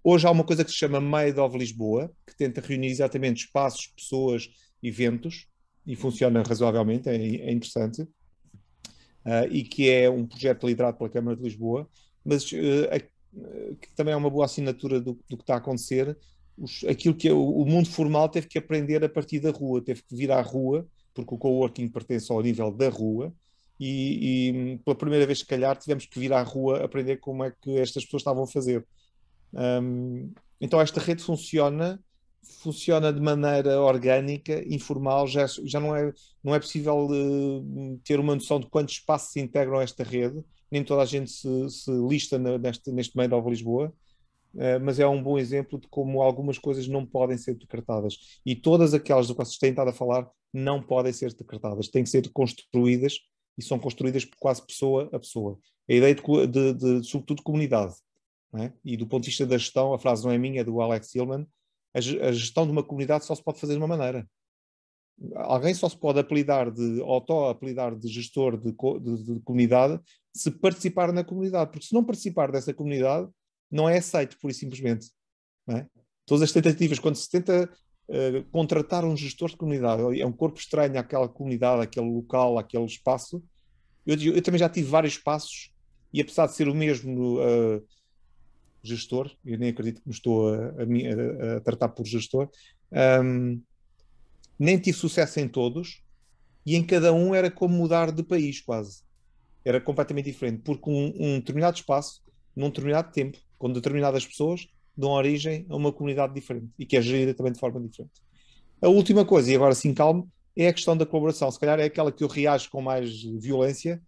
Hoje há uma coisa que se chama Made of Lisboa, que tenta reunir exatamente espaços, pessoas, eventos, e funciona razoavelmente, é interessante, e que é um projeto liderado pela Câmara de Lisboa, mas que também é uma boa assinatura do que está a acontecer. Aquilo que o mundo formal teve que aprender a partir da rua, teve que vir à rua, porque o coworking pertence ao nível da rua, e pela primeira vez, se calhar, tivemos que vir à rua aprender como é que estas pessoas estavam a fazer. Então esta rede funciona de maneira orgânica, informal, já não é possível ter uma noção de quantos espaços se integram a esta rede, nem toda a gente se lista neste meio de Lisboa, mas é um bom exemplo de como algumas coisas não podem ser decretadas, e todas aquelas do que vocês têm estado a falar não podem ser decretadas, têm que ser construídas, e são construídas quase pessoa a pessoa. A ideia sobretudo de comunidade. É? E do ponto de vista da gestão, a frase não é minha, é do Alex Hillman, a gestão de uma comunidade só se pode fazer de uma maneira, alguém só se pode apelidar de auto-apelidar de gestor de comunidade se participar na comunidade, porque se não participar dessa comunidade, não é aceito, pura e simplesmente. Não é? Todas as tentativas, quando se tenta contratar um gestor de comunidade, é um corpo estranho àquela comunidade, àquele local, àquele espaço. Eu também já tive vários espaços e apesar de ser o mesmo gestor, eu nem acredito que me estou a tratar por gestor, nem tive sucesso em todos e em cada um era como mudar de país quase. Era completamente diferente, porque um determinado espaço, num determinado tempo, com determinadas pessoas, dão origem a uma comunidade diferente e que é gerida também de forma diferente. A última coisa, e agora sim calmo, é a questão da colaboração. Se calhar é aquela que eu reajo com mais violência,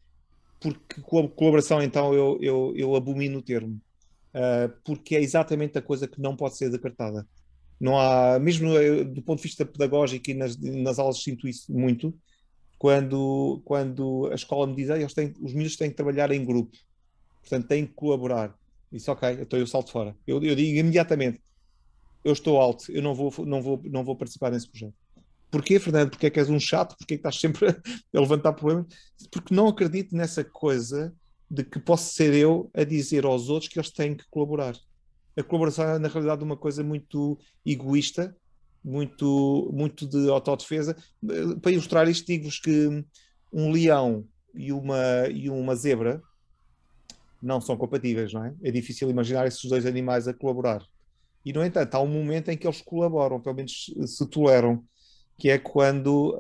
porque com a colaboração então eu abomino o termo, porque é exatamente a coisa que não pode ser descartada. Não há, mesmo do ponto de vista pedagógico e nas aulas sinto isso muito, quando a escola me diz os miúdos têm que trabalhar em grupo, portanto têm que colaborar. Disse, ok, então eu salto fora. Eu digo imediatamente, eu estou alto, eu não vou participar nesse projeto. Porquê, Fernando? Porque é que és um chato? Porque é que estás sempre a levantar problemas? Porque não acredito nessa coisa de que posso ser eu a dizer aos outros que eles têm que colaborar. A colaboração é, na realidade, uma coisa muito egoísta, muito de autodefesa. Para ilustrar isto, digo-vos que um leão e uma zebra não são compatíveis, não é? É difícil imaginar esses dois animais a colaborar. E, no entanto, há um momento em que eles colaboram, pelo menos se toleram, que é quando,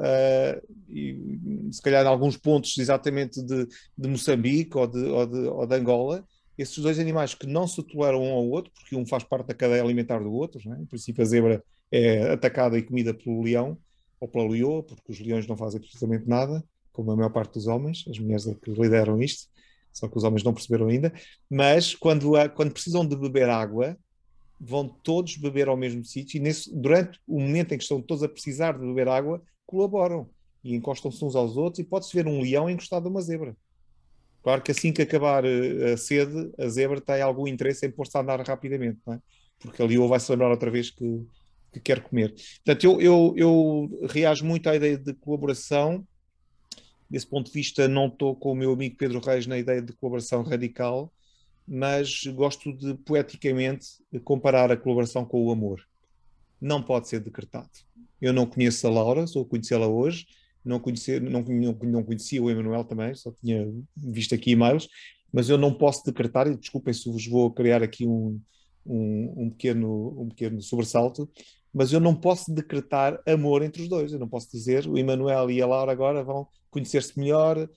se calhar em alguns pontos exatamente de Moçambique ou de Angola, esses dois animais que não se toleram um ao outro, porque um faz parte da cadeia alimentar do outro, não é? Em princípio a zebra é atacada e comida pelo leão, ou pela leoa, porque os leões não fazem absolutamente nada, como a maior parte dos homens, as mulheres é que lideram isto, só que os homens não perceberam ainda, mas quando precisam de beber água, vão todos beber ao mesmo sítio e durante o momento em que estão todos a precisar de beber água, colaboram e encostam-se uns aos outros e pode-se ver um leão encostado a uma zebra. Claro que assim que acabar a sede, a zebra tem algum interesse em pôr-se a andar rapidamente, não é? Porque a leoa vai se lembrar outra vez que quer comer. Portanto, eu reajo muito à ideia de colaboração. Desse ponto de vista, não estou com o meu amigo Pedro Reis na ideia de colaboração radical, mas gosto de, poeticamente, comparar a colaboração com o amor. Não pode ser decretado. Eu não conheço a Laura, sou a conhecê-la hoje, não conhecia o Emanuel também, só tinha visto aqui e-mails, mas eu não posso decretar, e desculpem se vos vou criar aqui um pequeno sobressalto, mas eu não posso decretar amor entre os dois. Eu não posso dizer o Emanuel e a Laura agora vão conhecer-se melhor,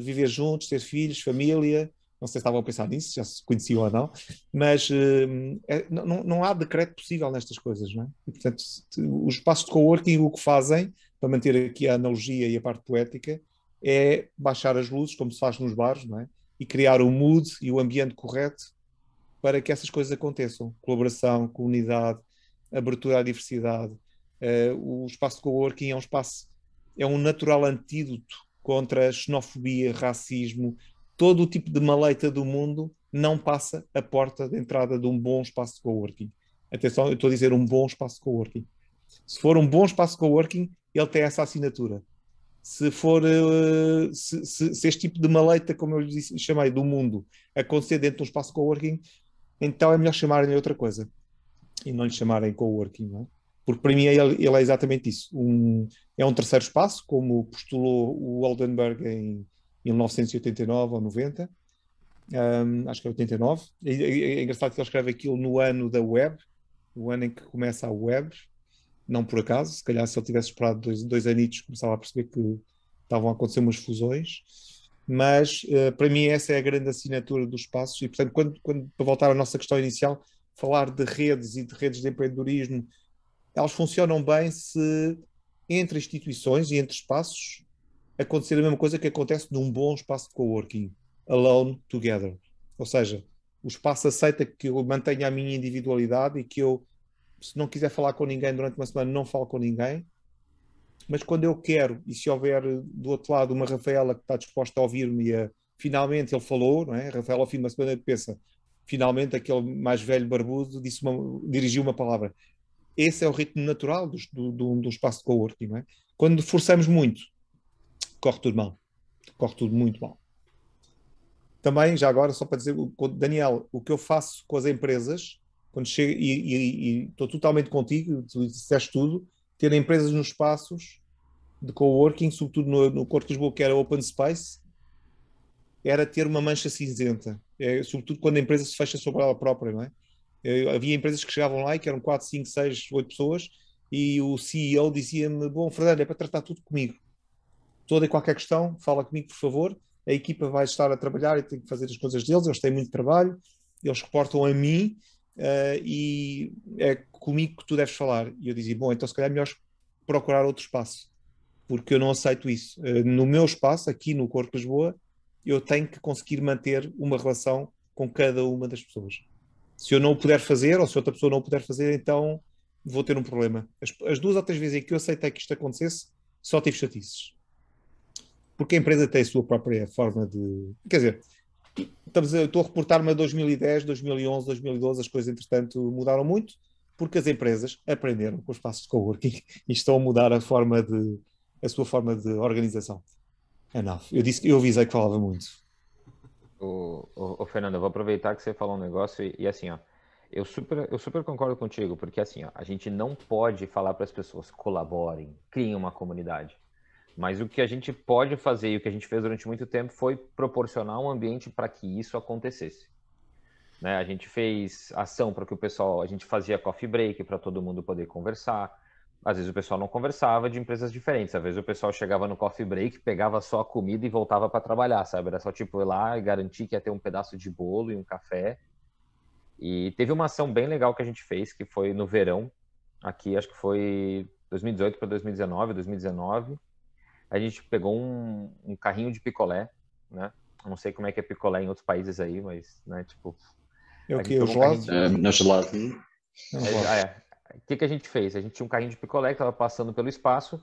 viver juntos, ter filhos, família. Não sei se estavam a pensar nisso, já se conheciam ou não, mas não há decreto possível nestas coisas, não é? E, portanto, os espaços de coworking o que fazem, para manter aqui a analogia e a parte poética, é baixar as luzes, como se faz nos bares, não é? E criar o mood e o ambiente correto para que essas coisas aconteçam. Colaboração, comunidade, abertura à diversidade. O espaço de coworking é um natural antídoto contra a xenofobia, racismo. Todo o tipo de maleita do mundo não passa a porta de entrada de um bom espaço de coworking. Atenção, eu estou a dizer um bom espaço de coworking. Se for um bom espaço de coworking, ele tem essa assinatura. Se for se este tipo de maleita, como eu lhe chamei, do mundo, acontecer dentro de um espaço de coworking, então é melhor chamarem-lhe outra coisa e não lhe chamarem coworking, não é? Porque para mim ele é exatamente isso. É um terceiro espaço, como postulou o Oldenburg em 1989 ou 90, acho que é 89. É engraçado que ele escreve aquilo no ano da web, o ano em que começa a web, não por acaso. Se calhar se ele tivesse esperado dois anitos começava a perceber que estavam a acontecer umas fusões, mas para mim essa é a grande assinatura dos espaços e, portanto, quando para voltar à nossa questão inicial, falar de redes e de redes de empreendedorismo, elas funcionam bem se entre instituições e entre espaços acontecer a mesma coisa que acontece num bom espaço de coworking, alone together. Ou seja, o espaço aceita que eu mantenha a minha individualidade e que eu, se não quiser falar com ninguém durante uma semana, não falo com ninguém, mas quando eu quero, e se houver do outro lado uma Rafaela que está disposta a ouvir-me finalmente ele falou, não é? A Rafaela ao fim de uma semana pensa, finalmente aquele mais velho barbudo dirigiu uma palavra. Esse é o ritmo natural do espaço de coworking, não é? Quando forçamos muito, corre tudo mal. Corre tudo muito mal. Também, já agora, só para dizer, Daniel, o que eu faço com as empresas, quando chego, e estou totalmente contigo, tu disseste tudo, ter empresas nos espaços de coworking, sobretudo no Corte de Lisboa, que era open space, era ter uma mancha cinzenta. Sobretudo quando a empresa se fecha sobre ela própria, não é? Havia empresas que chegavam lá e que eram 4, 5, 6, 8 pessoas e o CEO dizia-me, bom, Fernando, é para tratar tudo comigo. Toda e qualquer questão, fala comigo, por favor. A equipa vai estar a trabalhar e tem que fazer as coisas deles, eles têm muito trabalho, eles reportam a mim e é comigo que tu deves falar. E eu dizia, bom, então se calhar é melhor procurar outro espaço, porque eu não aceito isso. No meu espaço, aqui no Corte de Lisboa, eu tenho que conseguir manter uma relação com cada uma das pessoas. Se eu não o puder fazer, ou se outra pessoa não o puder fazer, então vou ter um problema. As 2 ou 3 vezes em que eu aceitei que isto acontecesse, só tive chatices. Porque a empresa tem a sua própria forma de... Quer dizer, estou a reportar-me a 2010, 2011, 2012, as coisas, entretanto, mudaram muito, porque as empresas aprenderam com os espaços de coworking e estão a mudar a sua forma de organização. Enough. Eu avisei que falava muito. Fernando, eu vou aproveitar que você falou um negócio e assim, ó, eu super concordo contigo, porque assim, ó, a gente não pode falar para as pessoas colaborem, criem uma comunidade. Mas o que a gente pode fazer e o que a gente fez durante muito tempo foi proporcionar um ambiente para que isso acontecesse. Né? A gente fez ação para que o pessoal, a gente fazia coffee break para todo mundo poder conversar. Às vezes o pessoal não conversava de empresas diferentes. Às vezes o pessoal chegava no coffee break, pegava só a comida e voltava para trabalhar, sabe? Era só tipo ir lá e garantir que ia ter um pedaço de bolo e um café. E teve uma ação bem legal que a gente fez, que foi no verão, aqui acho que foi 2018 para 2019. A gente pegou um carrinho de picolé, né? Eu não sei como é que é picolé em outros países aí, mas, né, tipo... É o que? O gelado? Não, gelado. O que a gente fez? A gente tinha um carrinho de picolé que estava passando pelo espaço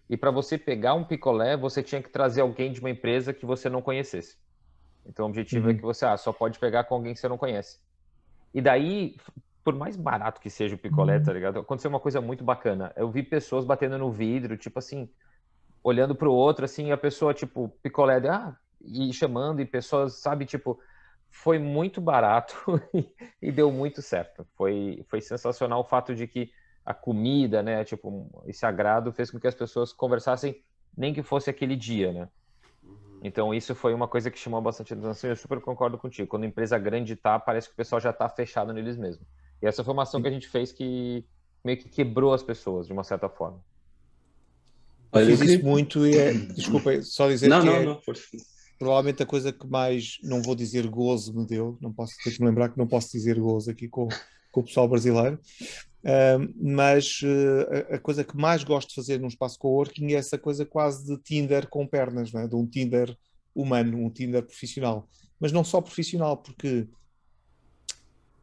e para você pegar um picolé, você tinha que trazer alguém de uma empresa que você não conhecesse. Então o objetivo é que você só pode pegar com alguém que você não conhece. E daí, por mais barato que seja o picolé, tá ligado? Aconteceu uma coisa muito bacana. Eu vi pessoas batendo no vidro, tipo assim... olhando para o outro, assim, a pessoa, tipo, picolé, e chamando, e pessoas, sabe, tipo, foi muito barato e deu muito certo. Foi sensacional o fato de que a comida, né, tipo, esse agrado fez com que as pessoas conversassem, nem que fosse aquele dia, né? Então, isso foi uma coisa que chamou bastante atenção e eu super concordo contigo. Quando a empresa grande parece que o pessoal já está fechado neles mesmos. E essa foi uma ação que a gente fez que meio que quebrou as pessoas, de uma certa forma. Eu fiz isso muito e desculpa, só dizer provavelmente a coisa que mais, não vou dizer gozo me deu, não posso ter que me lembrar que não posso dizer gozo aqui com o pessoal brasileiro, mas a coisa que mais gosto de fazer num espaço coworking é essa coisa quase de Tinder com pernas, não é? De um Tinder humano, um Tinder profissional, mas não só profissional, porque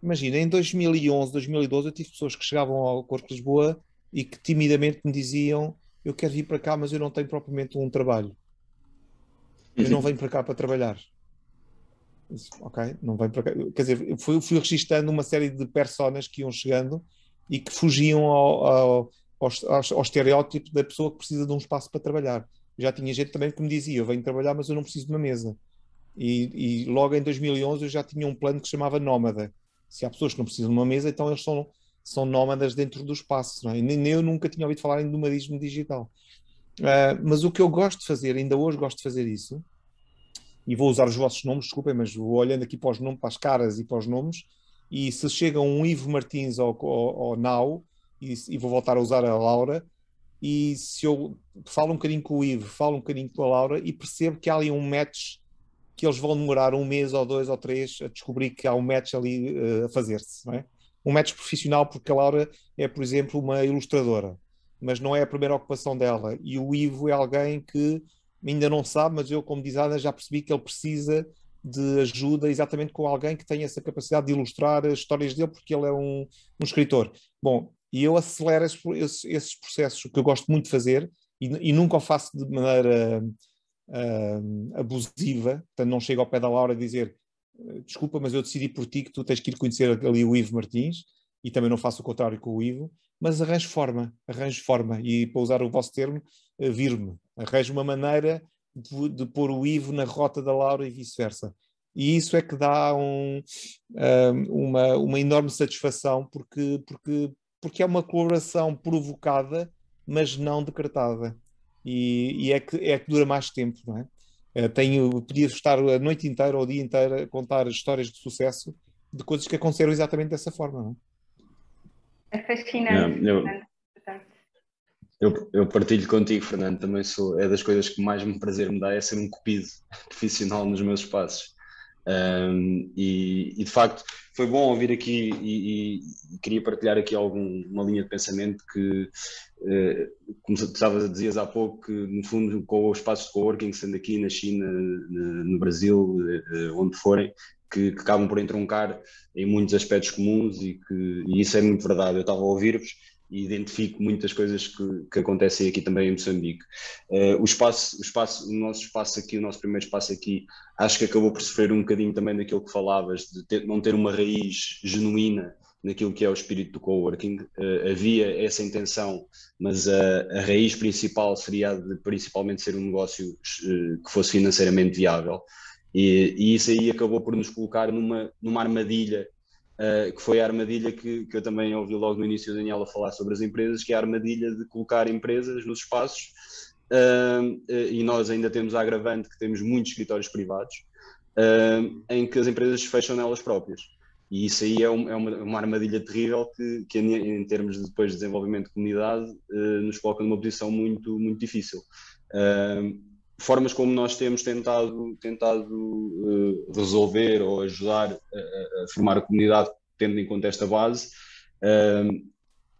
imagina, em 2011, 2012 eu tive pessoas que chegavam ao Corte de Lisboa e que timidamente me diziam: eu quero vir para cá, mas eu não tenho propriamente um trabalho. Eu não venho para cá para trabalhar. Ok, não venho para cá. Quer dizer, eu fui registando uma série de personas que iam chegando e que fugiam ao estereótipo da pessoa que precisa de um espaço para trabalhar. Já tinha gente também que me dizia: eu venho trabalhar, mas eu não preciso de uma mesa. E logo em 2011 eu já tinha um plano que se chamava Nómada. Se há pessoas que não precisam de uma mesa, então eles são nómadas dentro do espaço, não é? Nem eu nunca tinha ouvido falar em nomadismo digital. Mas o que eu gosto de fazer, ainda hoje gosto de fazer isso, e vou usar os vossos nomes, desculpem, mas vou olhando aqui para os nomes, para as caras e para os nomes, e se chega um Ivo Martins ao Now, e vou voltar a usar a Laura, e se eu falo um bocadinho com o Ivo, falo um bocadinho com a Laura, e percebo que há ali um match que eles vão demorar 1 mês ou 2 ou 3 a descobrir que há um match ali a fazer-se, não é? Um match profissional, porque a Laura é, por exemplo, uma ilustradora, mas não é a primeira ocupação dela, e o Ivo é alguém que ainda não sabe, mas eu, como designer, já percebi que ele precisa de ajuda exatamente com alguém que tenha essa capacidade de ilustrar as histórias dele, porque ele é um escritor. Bom, e eu acelero esses processos, o que eu gosto muito de fazer, e nunca o faço de maneira abusiva, portanto não chego ao pé da Laura a dizer: desculpa, mas eu decidi por ti que tu tens que ir conhecer ali o Ivo Martins. e também não faço o contrário com o Ivo, mas arranjo forma, e para usar o vosso termo, vir-me. Arranjo uma maneira de pôr o Ivo na rota da Laura e vice-versa. E isso é que dá uma enorme satisfação, porque é uma colaboração provocada, mas não decretada. E é que dura mais tempo, não é? Podia estar a noite inteira ou o dia inteiro a contar histórias de sucesso de coisas que aconteceram exatamente dessa forma, não é? É fascinante. Eu partilho contigo, Fernando, também é das coisas que mais me prazer me dá, é ser um cupido profissional nos meus espaços. E de facto foi bom ouvir aqui e queria partilhar aqui uma linha de pensamento que, como dizias há pouco, que no fundo com os espaços de coworking, sendo aqui na China, no Brasil, onde forem, que acabam por entroncar em muitos aspectos comuns e isso é muito verdade. Eu estava a ouvir-vos e identifico muitas coisas que acontecem aqui também em Moçambique. O nosso espaço aqui, o nosso primeiro espaço aqui, acho que acabou por sofrer um bocadinho também daquilo que falavas, de não ter uma raiz genuína naquilo que é o espírito do coworking. Havia essa intenção, mas a raiz principal seria de principalmente ser um negócio que fosse financeiramente viável. E isso aí acabou por nos colocar numa armadilha, que foi a armadilha que eu também ouvi logo no início, o Daniel a falar sobre as empresas, que é a armadilha de colocar empresas nos espaços, e nós ainda temos a agravante que temos muitos escritórios privados, em que as empresas fecham nelas próprias. E isso aí é uma armadilha terrível que em termos de depois de desenvolvimento de comunidade, nos coloca numa posição muito, muito difícil. Formas como nós temos tentado resolver ou ajudar a formar a comunidade tendo em conta esta base,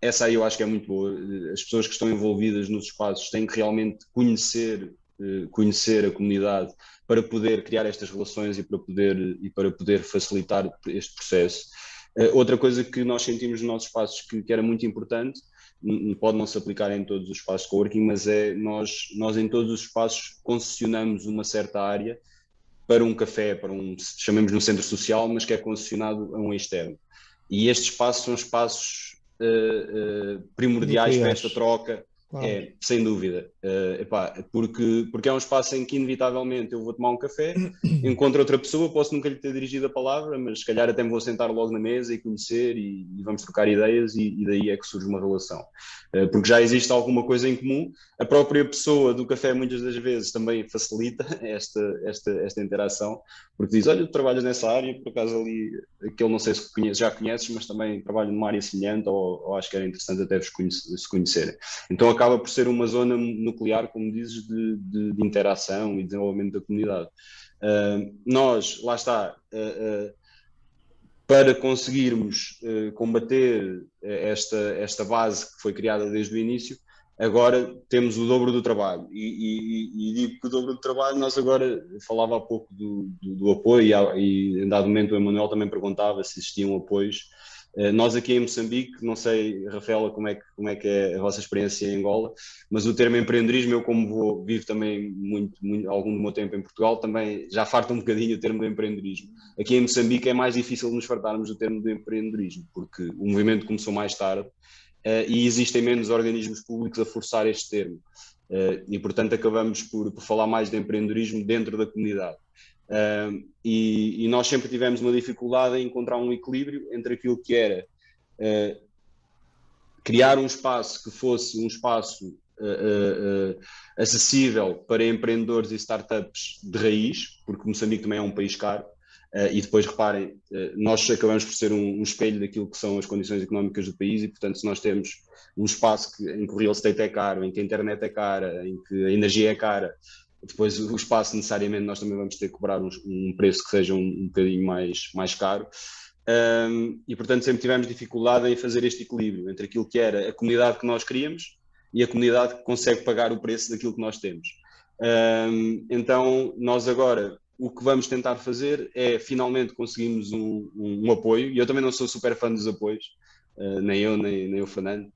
essa aí eu acho que é muito boa. As pessoas que estão envolvidas nos espaços têm que realmente conhecer a comunidade para poder criar estas relações e para poder facilitar este processo. Outra coisa que nós sentimos nos nossos espaços que era muito importante, pode não se aplicar em todos os espaços de coworking, mas nós em todos os espaços concessionamos uma certa área para um café, chamemos no centro social, mas que é concessionado a um externo. E estes espaços são espaços primordiais para esta troca. Claro. Sem dúvida, porque é um espaço em que inevitavelmente eu vou tomar um café, encontro outra pessoa, posso nunca lhe ter dirigido a palavra, mas se calhar até me vou sentar logo na mesa e conhecer e vamos trocar ideias e daí é que surge uma relação, porque já existe alguma coisa em comum. A própria pessoa do café muitas das vezes também facilita esta interação, porque diz, olha, tu trabalhas nessa área, por acaso ali, aquele não sei se já conheces, mas também trabalho numa área semelhante ou acho que era interessante até se conhecerem. Então acaba por ser uma zona nuclear, como dizes, de interação e desenvolvimento da comunidade. Nós, lá está, para conseguirmos combater esta base que foi criada desde o início, agora temos o dobro do trabalho. E digo que o dobro do trabalho, nós agora, falava há pouco do apoio, e em dado momento o Emanuel também perguntava se existiam apoios. Nós aqui em Moçambique, não sei, Rafaela, como é que é a vossa experiência em Angola, mas o termo empreendedorismo, eu como vivo também algum do meu tempo em Portugal, também já farta um bocadinho o termo do empreendedorismo. Aqui em Moçambique é mais difícil nos fartarmos do termo do empreendedorismo, porque o movimento começou mais tarde e existem menos organismos públicos a forçar este termo. E, portanto, acabamos por falar mais de empreendedorismo dentro da comunidade. E nós sempre tivemos uma dificuldade em encontrar um equilíbrio entre aquilo que era criar um espaço que fosse um espaço acessível para empreendedores e startups de raiz, porque Moçambique também é um país caro, e depois reparem, nós acabamos por ser um espelho daquilo que são as condições económicas do país e, portanto, se nós temos um espaço em que o real estate é caro, em que a internet é cara, em que a energia é cara, depois o espaço necessariamente nós também vamos ter que cobrar um preço que seja um bocadinho mais caro, e portanto sempre tivemos dificuldade em fazer este equilíbrio entre aquilo que era a comunidade que nós queríamos e a comunidade que consegue pagar o preço daquilo que nós temos. Então nós agora o que vamos tentar fazer é finalmente conseguirmos um apoio, e eu também não sou super fã dos apoios, nem eu nem o Fernando,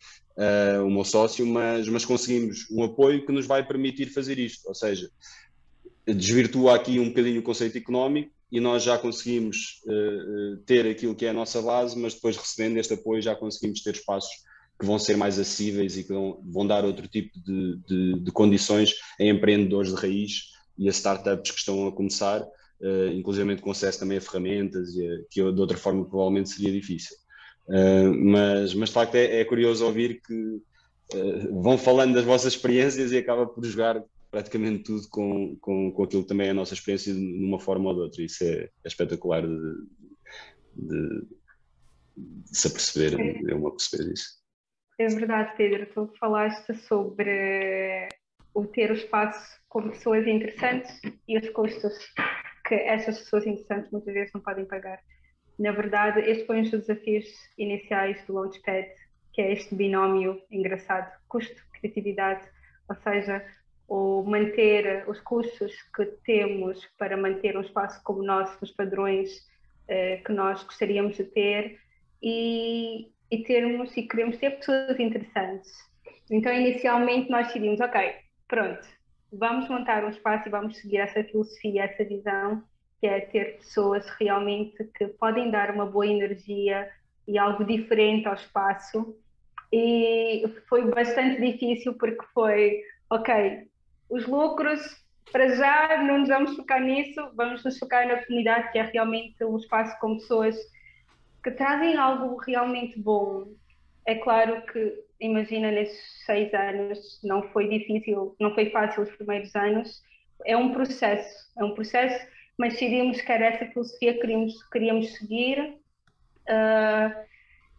o meu sócio, mas conseguimos um apoio que nos vai permitir fazer isto, ou seja, desvirtua aqui um bocadinho o conceito económico e nós já conseguimos ter aquilo que é a nossa base, mas depois recebendo este apoio já conseguimos ter espaços que vão ser mais acessíveis e que vão dar outro tipo de condições a empreendedores de raiz e a startups que estão a começar, inclusive com acesso também a ferramentas, que de outra forma provavelmente seria difícil. Mas de facto é curioso ouvir que vão falando das vossas experiências e acaba por jogar praticamente tudo com aquilo que também é a nossa experiência de uma forma ou de outra. Isso é espetacular de se aperceber, eu perceber isso. É verdade, Pedro, tu falaste sobre o ter o espaço com pessoas interessantes e os custos que essas pessoas interessantes muitas vezes não podem pagar. Na verdade, este foi um dos desafios iniciais do Launchpad, que é este binómio engraçado, custo-criatividade, ou seja, o manter os custos que temos para manter um espaço como o nosso, nos padrões que nós gostaríamos de ter e queremos ter pessoas interessantes. Então, inicialmente, nós decidimos, ok, pronto, vamos montar um espaço e vamos seguir essa filosofia, essa visão, que é ter pessoas realmente que podem dar uma boa energia e algo diferente ao espaço. E foi bastante difícil porque foi, ok, os lucros, para já não nos vamos focar nisso, vamos nos focar na comunidade, que é realmente um espaço com pessoas que trazem algo realmente bom. É claro que, imagina, nesses 6 anos não foi difícil, não foi fácil os primeiros anos, é um processo, mas decidimos que era essa filosofia que queríamos seguir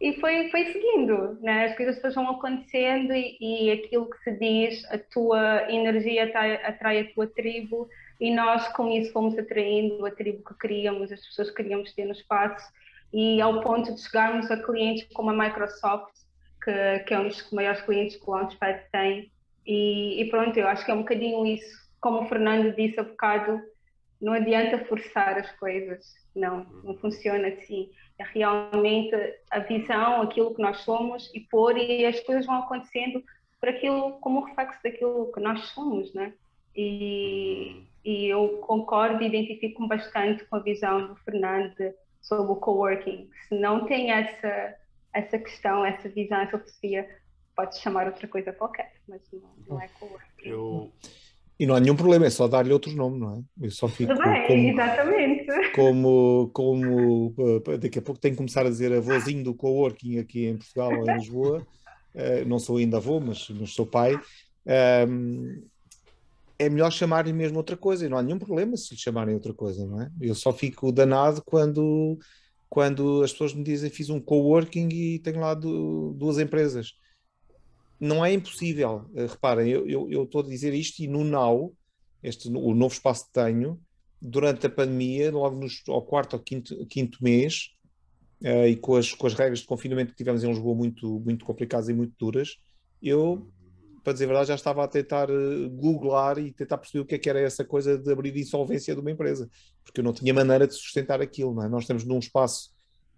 e foi seguindo, né? As coisas vão acontecendo e aquilo que se diz, a tua energia atrai a tua tribo e nós com isso fomos atraindo a tribo que queríamos, as pessoas que queríamos ter no espaço e ao ponto de chegarmos a clientes como a Microsoft, que é um dos maiores clientes que o Launchpad tem e pronto, eu acho que é um bocadinho isso, como o Fernando disse há bocado, não adianta forçar as coisas, não funciona assim. É realmente a visão, aquilo que nós somos e as coisas vão acontecendo por aquilo, como reflexo daquilo que nós somos, né? E eu concordo e identifico-me bastante com a visão do Fernando sobre o coworking. Se não tem essa questão, essa visão, essa filosofia, pode chamar outra coisa qualquer, mas não é coworking. E não há nenhum problema, é só dar-lhe outro nome, não é? Eu só fico exatamente. Daqui a pouco tenho que começar a dizer avôzinho do coworking aqui em Portugal ou em Lisboa. Não sou ainda avô, mas sou pai. É melhor chamar-lhe mesmo outra coisa, e não há nenhum problema se lhe chamarem outra coisa, não é? Eu só fico danado quando as pessoas me dizem fiz um coworking e tenho lá 2 empresas. Não é impossível, reparem, eu estou a dizer isto e no Now, o novo espaço que tenho, durante a pandemia, logo ao 4º ou 5º mês, e com as regras de confinamento que tivemos em Lisboa muito, muito complicadas e muito duras, eu, para dizer a verdade, já estava a tentar googlar e tentar perceber o que era essa coisa de abrir insolvência de uma empresa, porque eu não tinha maneira de sustentar aquilo, não é? Nós estamos num espaço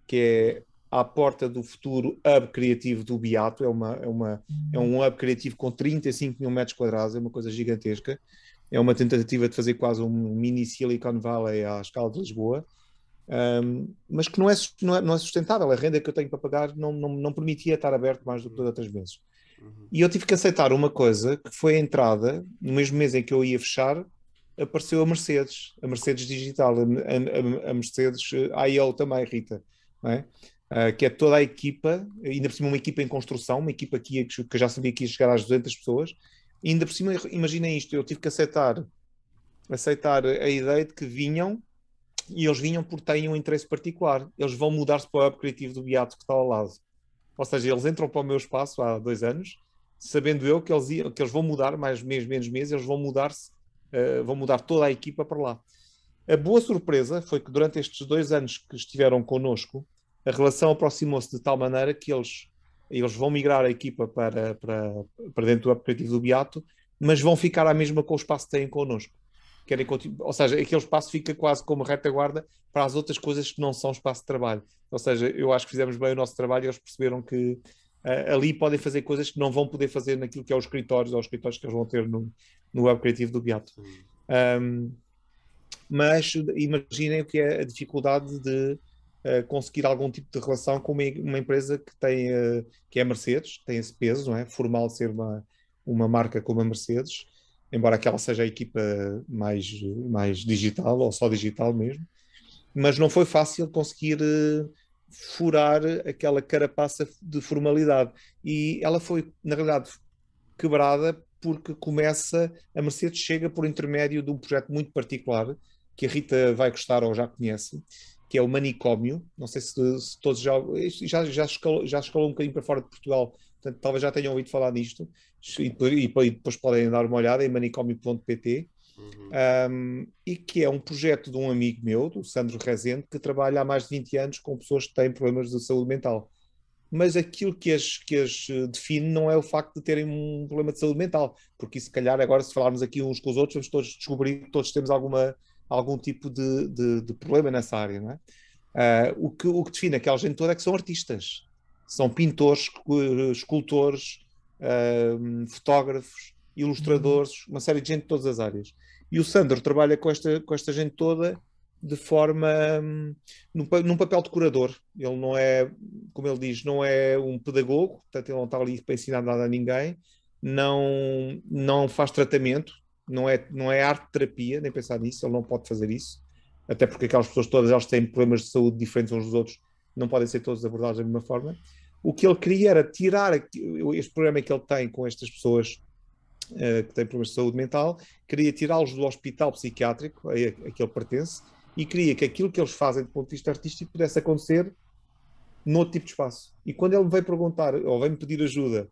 que é à porta do futuro hub criativo do Beato, é um hub criativo com 35 mil metros quadrados, é uma coisa gigantesca, é uma tentativa de fazer quase um mini Silicon Valley à escala de Lisboa, mas que não é sustentável, a renda que eu tenho para pagar não permitia estar aberto mais do que outras vezes. E eu tive que aceitar uma coisa, que foi a entrada, no mesmo mês em que eu ia fechar, apareceu a Mercedes Digital, a Mercedes I.O. também, Rita, não é? Que é toda a equipa, ainda por cima uma equipa em construção, uma equipa que eu já sabia que ia chegar às 200 pessoas, e ainda por cima, imaginem isto, eu tive que aceitar a ideia de que vinham, e eles vinham porque têm um interesse particular, eles vão mudar-se para o hub criativo do Beato que está ao lado, ou seja, eles entram para o meu espaço há 2 anos, sabendo eu que eles vão mudar, mais mês, menos mês, eles vão mudar toda a equipa para lá. A boa surpresa foi que durante estes 2 anos que estiveram connosco, a relação aproximou-se de tal maneira que eles vão migrar a equipa para dentro do aplicativo do Beato, mas vão ficar à mesma com o espaço que têm connosco. Ou seja, aquele espaço fica quase como retaguarda para as outras coisas que não são espaço de trabalho. Ou seja, eu acho que fizemos bem o nosso trabalho e eles perceberam que ali podem fazer coisas que não vão poder fazer naquilo que é os escritórios, ou os escritórios que eles vão ter no web criativo do Beato. mas imaginem o que é a dificuldade de conseguir algum tipo de relação com uma empresa que tem, que é a Mercedes, tem esse peso, não é? Formal de ser uma marca como a Mercedes, embora aquela seja a equipa mais digital, ou só digital mesmo, mas não foi fácil conseguir furar aquela carapaça de formalidade. E ela foi, na realidade, quebrada porque a Mercedes chega por intermédio de um projeto muito particular, que a Rita vai gostar ou já conhece, que é o Manicômio. Não sei se todos já escalou um bocadinho para fora de Portugal, portanto talvez já tenham ouvido falar disto, e depois podem dar uma olhada em manicômio.pt. E que é um projeto de um amigo meu, do Sandro Rezende, que trabalha há mais de 20 anos com pessoas que têm problemas de saúde mental. Mas aquilo que as define não é o facto de terem um problema de saúde mental, porque se calhar agora, se falarmos aqui uns com os outros, vamos todos descobrir que todos temos algum tipo de problema nessa área, não é? O que define aquela gente toda é que são artistas, são pintores, escultores, fotógrafos, ilustradores, uma série de gente de todas as áreas. E o Sandro trabalha com esta gente toda de forma num papel de curador. Ele não é, como ele diz, não é um pedagogo, portanto ele não está ali para ensinar nada a ninguém, não faz tratamento, não é arte-terapia, nem pensar nisso, ele não pode fazer isso, até porque aquelas pessoas todas elas têm problemas de saúde diferentes uns dos outros, não podem ser todos abordados da mesma forma. O que ele queria era tirar este problema que ele tem com estas pessoas que têm problemas de saúde mental, queria tirá-los do hospital psiquiátrico a que ele pertence, e queria que aquilo que eles fazem do ponto de vista artístico pudesse acontecer noutro tipo de espaço. E quando ele me veio perguntar, ou veio me pedir ajuda,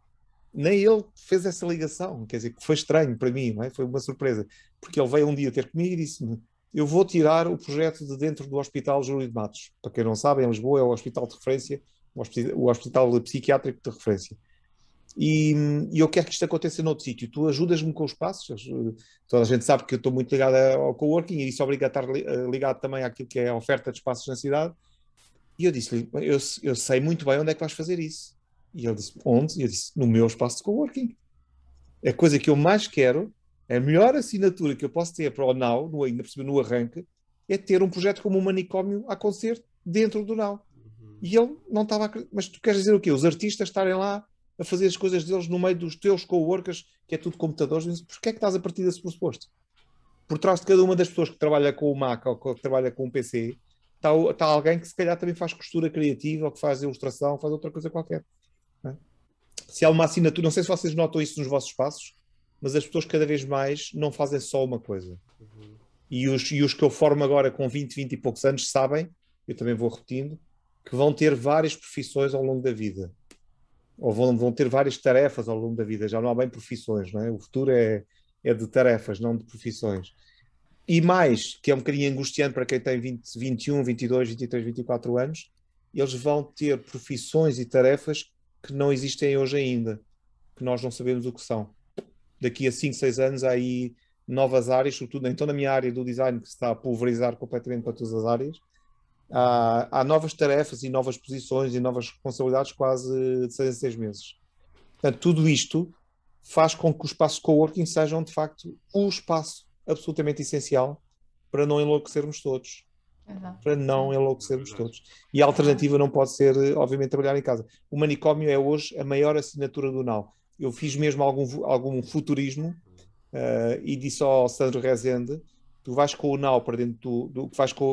nem ele fez essa ligação, quer dizer, que foi estranho para mim, não é? Foi uma surpresa, porque ele veio um dia ter comigo e disse-me: eu vou tirar o projeto de dentro do Hospital Júlio de Matos. Para quem não sabe, em Lisboa é o hospital de referência, o hospital psiquiátrico de referência. E eu quero que isto aconteça noutro sítio. Tu ajudas-me com os passos. Toda a gente sabe que eu estou muito ligado ao coworking e isso obriga a estar ligado também àquilo que é a oferta de espaços na cidade. E eu disse-lhe: eu sei muito bem onde é que vais fazer isso. E ele disse: onde? E eu disse: no meu espaço de coworking. A coisa que eu mais quero, a melhor assinatura que eu posso ter para o Now, ainda por cima no arranque, é ter um projeto como um manicômio a acontecer dentro do Now. E ele não estava a acreditar. Mas tu queres dizer o quê? Os artistas estarem lá a fazer as coisas deles no meio dos teus coworkers, que é tudo computadores? Porquê é que estás a partir desse pressuposto? Por trás de cada uma das pessoas que trabalha com o Mac ou que trabalha com o PC, está alguém que se calhar também faz costura criativa, ou que faz ilustração, ou faz outra coisa qualquer. Não é? Se há uma assinatura, não sei se vocês notam isso nos vossos espaços, mas as pessoas cada vez mais não fazem só uma coisa. E os que eu formo agora com 20 e poucos anos sabem, eu também vou repetindo, que vão ter várias profissões ao longo da vida. Ou vão ter várias tarefas ao longo da vida. Já não há bem profissões, não é? O futuro é de tarefas, não de profissões. E mais, que é um bocadinho angustiante para quem tem 20, 21, 22, 23, 24 anos, eles vão ter profissões e tarefas que não existem hoje ainda, que nós não sabemos o que são. Daqui a 5, 6 anos há aí novas áreas, sobretudo então na minha área do design, que se está a pulverizar completamente para todas as áreas. Há novas tarefas e novas posições e novas responsabilidades quase de 6 em 6 meses. Portanto, tudo isto faz com que os espaços de coworking sejam, de facto, o espaço absolutamente essencial para não enlouquecermos todos. Exato. Para não enlouquecermos todos. E a alternativa não pode ser, obviamente, trabalhar em casa. O manicômio é hoje a maior assinatura do Now. Eu fiz mesmo algum futurismo e disse ao Sandro Rezende: tu vais com o Now para dentro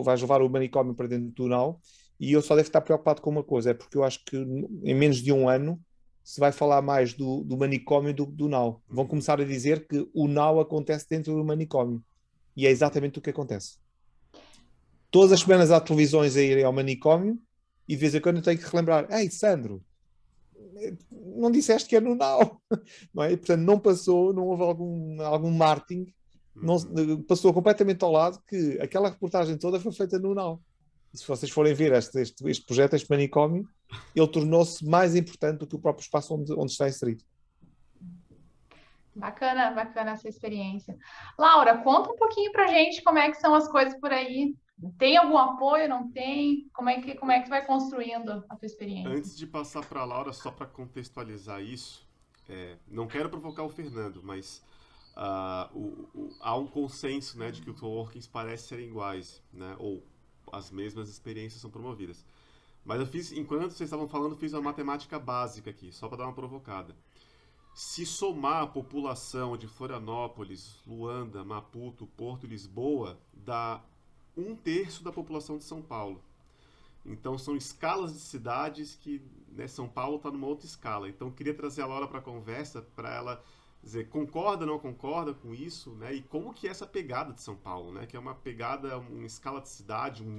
vais levar o manicômio para dentro do Now, e eu só devo estar preocupado com uma coisa, é porque eu acho que em menos de um ano se vai falar mais do manicômio do Now. Vão começar a dizer que o Now acontece dentro do manicômio. E é exatamente o que acontece. Todas as semanas há televisões a irem ao manicômio e de vez em quando eu tenho que relembrar: ei, Sandro, não disseste que é no Now? Não é? Portanto, não houve algum marketing. Passou completamente ao lado que aquela reportagem toda foi feita no Now. E se vocês forem ver este projeto, este manicômio, ele tornou-se mais importante do que o próprio espaço onde está inserido. Bacana essa experiência. Laura, conta um pouquinho pra gente como é que são as coisas por aí. Tem algum apoio, não tem? Como é que tu vai construindo a tua experiência? Antes de passar para a Laura, só para contextualizar isso, não quero provocar o Fernando, mas há um consenso, né, de que os coworkings parecem serem iguais, né, ou as mesmas experiências são promovidas. Mas eu fiz, enquanto vocês estavam falando, fiz uma matemática básica aqui, só para dar uma provocada. Se somar a população de Florianópolis, Luanda, Maputo, Porto e Lisboa, dá 1/3 da população de São Paulo. Então são escalas de cidades que, né, São Paulo está numa outra escala. Então eu queria trazer a Laura para a conversa, para ela dizer, concorda ou não concorda com isso, né? E como que é essa pegada de São Paulo, né? Que é uma pegada, uma escala de cidade, um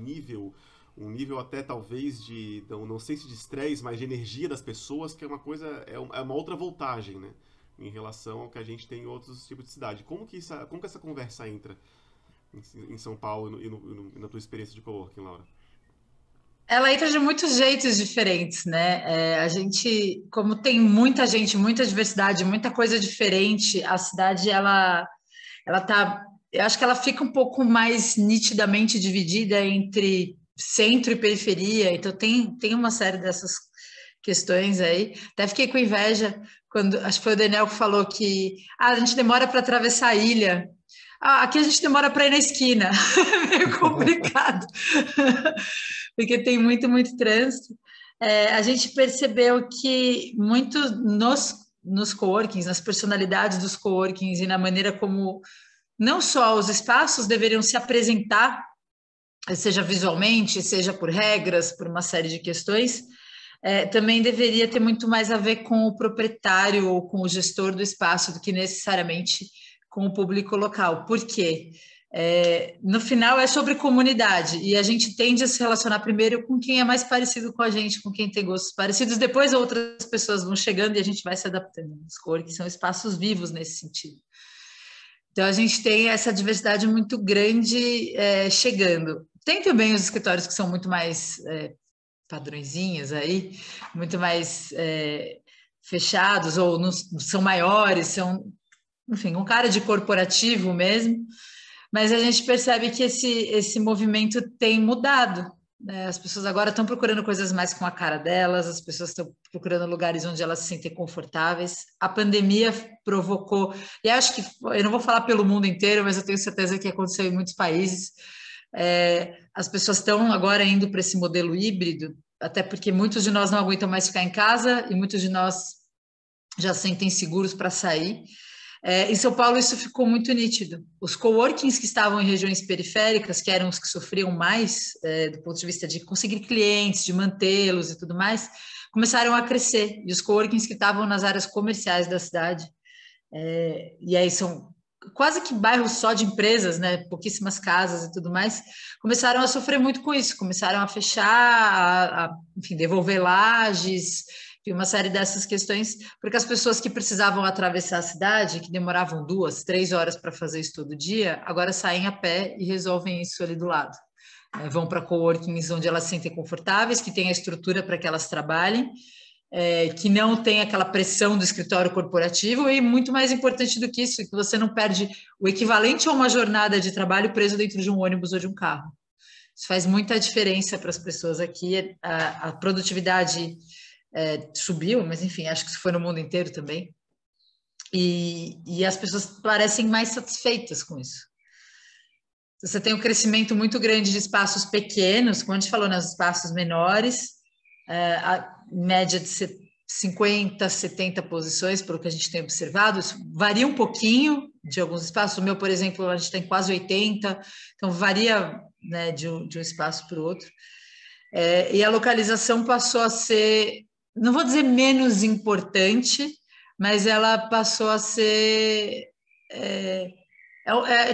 nível até talvez de, não sei se de estresse, mas de energia das pessoas, que é uma coisa, é uma outra voltagem, né? Em relação ao que a gente tem em outros tipos de cidade. Como que essa conversa entra em São Paulo e na tua experiência de coworking, Laura? Ela entra de muitos jeitos diferentes, né? A gente, como tem muita gente, muita diversidade, muita coisa diferente, a cidade, ela tá, eu acho que ela fica um pouco mais nitidamente dividida entre centro e periferia, então tem uma série dessas questões aí. Até fiquei com inveja quando, acho que foi o Daniel que falou que a gente demora para atravessar a ilha. Aqui a gente demora para ir na esquina, é meio complicado, porque tem muito trânsito. A gente percebeu que muito nos coworkings, nas personalidades dos coworkings e na maneira como não só os espaços deveriam se apresentar, seja visualmente, seja por regras, por uma série de questões, também deveria ter muito mais a ver com o proprietário ou com o gestor do espaço do que necessariamente com o público local. Por quê? No final é sobre comunidade e a gente tende a se relacionar primeiro com quem é mais parecido com a gente, com quem tem gostos parecidos, depois outras pessoas vão chegando e a gente vai se adaptando. Os coworkings são espaços vivos nesse sentido. Então a gente tem essa diversidade muito grande chegando. Tem também os escritórios que são muito mais padrõezinhos aí, muito mais fechados, ou são maiores, são, enfim, um cara de corporativo mesmo, mas a gente percebe que esse movimento tem mudado, né? As pessoas agora estão procurando coisas mais com a cara delas, as pessoas estão procurando lugares onde elas se sentem confortáveis. A pandemia provocou, e acho que, eu não vou falar pelo mundo inteiro, mas eu tenho certeza que aconteceu em muitos países. As pessoas estão agora indo para esse modelo híbrido, até porque muitos de nós não aguentam mais ficar em casa e muitos de nós já se sentem seguros para sair. Em São Paulo isso ficou muito nítido. Os coworkings que estavam em regiões periféricas, que eram os que sofriam mais do ponto de vista de conseguir clientes, de mantê-los e tudo mais, começaram a crescer. E os coworkings que estavam nas áreas comerciais da cidade, e aí são quase que bairros só de empresas, né? Pouquíssimas casas e tudo mais, começaram a sofrer muito com isso, começaram a fechar, enfim, devolver lajes, e uma série dessas questões, porque as pessoas que precisavam atravessar a cidade, que demoravam 2, 3 horas para fazer isso todo dia, agora saem a pé e resolvem isso ali do lado. Vão para coworkings onde elas se sentem confortáveis, que tem a estrutura para que elas trabalhem, que não tem aquela pressão do escritório corporativo, e muito mais importante do que isso, que você não perde o equivalente a uma jornada de trabalho preso dentro de um ônibus ou de um carro. Isso faz muita diferença para as pessoas aqui. A produtividade subiu, mas enfim, acho que isso foi no mundo inteiro também. E as pessoas parecem mais satisfeitas com isso. Você tem um crescimento muito grande de espaços pequenos, como a gente falou, nos espaços menores, a média de 50, 70 posições, pelo que a gente tem observado. Isso varia um pouquinho de alguns espaços. O meu, por exemplo, a gente tem quase 80, então varia, né, de um espaço para o outro. E a localização passou a ser, não vou dizer menos importante, mas ela passou a ser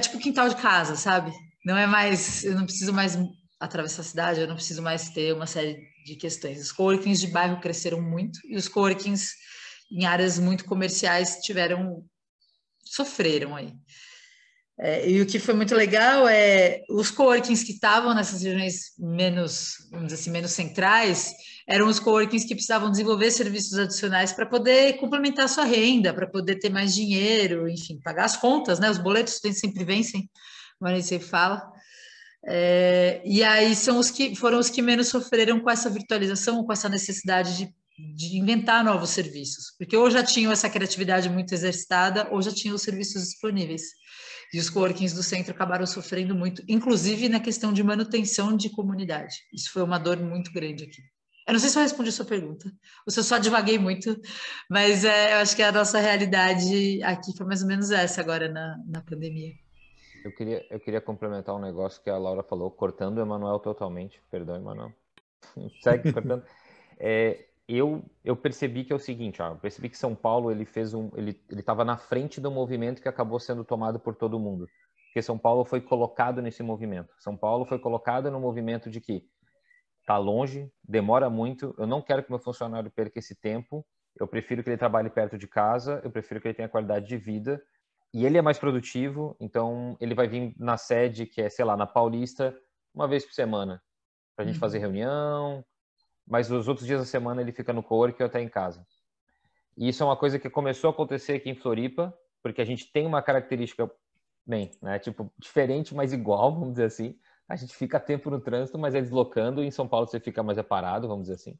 tipo quintal de casa, sabe? Não é mais, eu não preciso mais atravessar a cidade, eu não preciso mais ter uma série de questões. Os coworkings de bairro cresceram muito e os coworkings em áreas muito comerciais sofreram aí. E o que foi muito legal os coworkings que estavam nessas regiões menos, vamos dizer assim, menos centrais, eram os coworkings que precisavam desenvolver serviços adicionais para poder complementar a sua renda, para poder ter mais dinheiro, enfim, pagar as contas, né? Os boletos sempre vencem, como a gente sempre fala. E aí foram os que menos sofreram com essa virtualização, com essa necessidade de inventar novos serviços, porque ou já tinham essa criatividade muito exercitada, ou já tinham os serviços disponíveis. E os coworkings do centro acabaram sofrendo muito, inclusive na questão de manutenção de comunidade. Isso foi uma dor muito grande aqui. Eu não sei se eu respondi a sua pergunta, ou se eu só divaguei muito, mas eu acho que a nossa realidade aqui foi mais ou menos essa agora na pandemia. Eu queria complementar um negócio que a Laura falou, cortando o Emanuel totalmente. Perdão, Emanuel. Segue cortando. Eu percebi que é o seguinte, eu percebi que São Paulo ele estava na frente do movimento que acabou sendo tomado por todo mundo, porque São Paulo foi colocado nesse movimento. São Paulo foi colocado no movimento de que tá longe, demora muito, eu não quero que meu funcionário perca esse tempo, eu prefiro que ele trabalhe perto de casa, eu prefiro que ele tenha qualidade de vida, e ele é mais produtivo, então ele vai vir na sede, que é, sei lá, na Paulista, uma vez por semana, pra gente fazer reunião, mas os outros dias da semana ele fica no coworking ou até em casa. E isso é uma coisa que começou a acontecer aqui em Floripa, porque a gente tem uma característica, bem, né, tipo, diferente, mas igual, vamos dizer assim. A gente fica tempo no trânsito, mas é deslocando, e em São Paulo você fica mais parado, vamos dizer assim.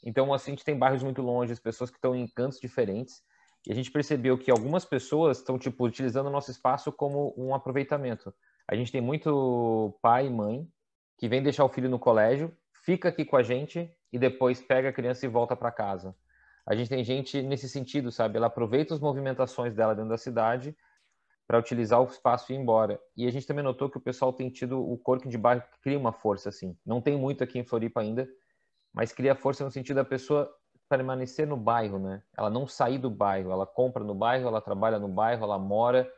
Então, assim, a gente tem bairros muito longe, as pessoas que estão em cantos diferentes, e a gente percebeu que algumas pessoas estão, tipo, utilizando o nosso espaço como um aproveitamento. A gente tem muito pai e mãe que vem deixar o filho no colégio, fica aqui com a gente e depois pega a criança e volta para casa. A gente tem gente nesse sentido, sabe? Ela aproveita as movimentações dela dentro da cidade para utilizar o espaço e ir embora. E a gente também notou que o pessoal tem tido o coworking de bairro que cria uma força, assim. Não tem muito aqui em Floripa ainda, mas cria força no sentido da pessoa permanecer no bairro, né? Ela não sair do bairro, ela compra no bairro, ela trabalha no bairro, ela mora,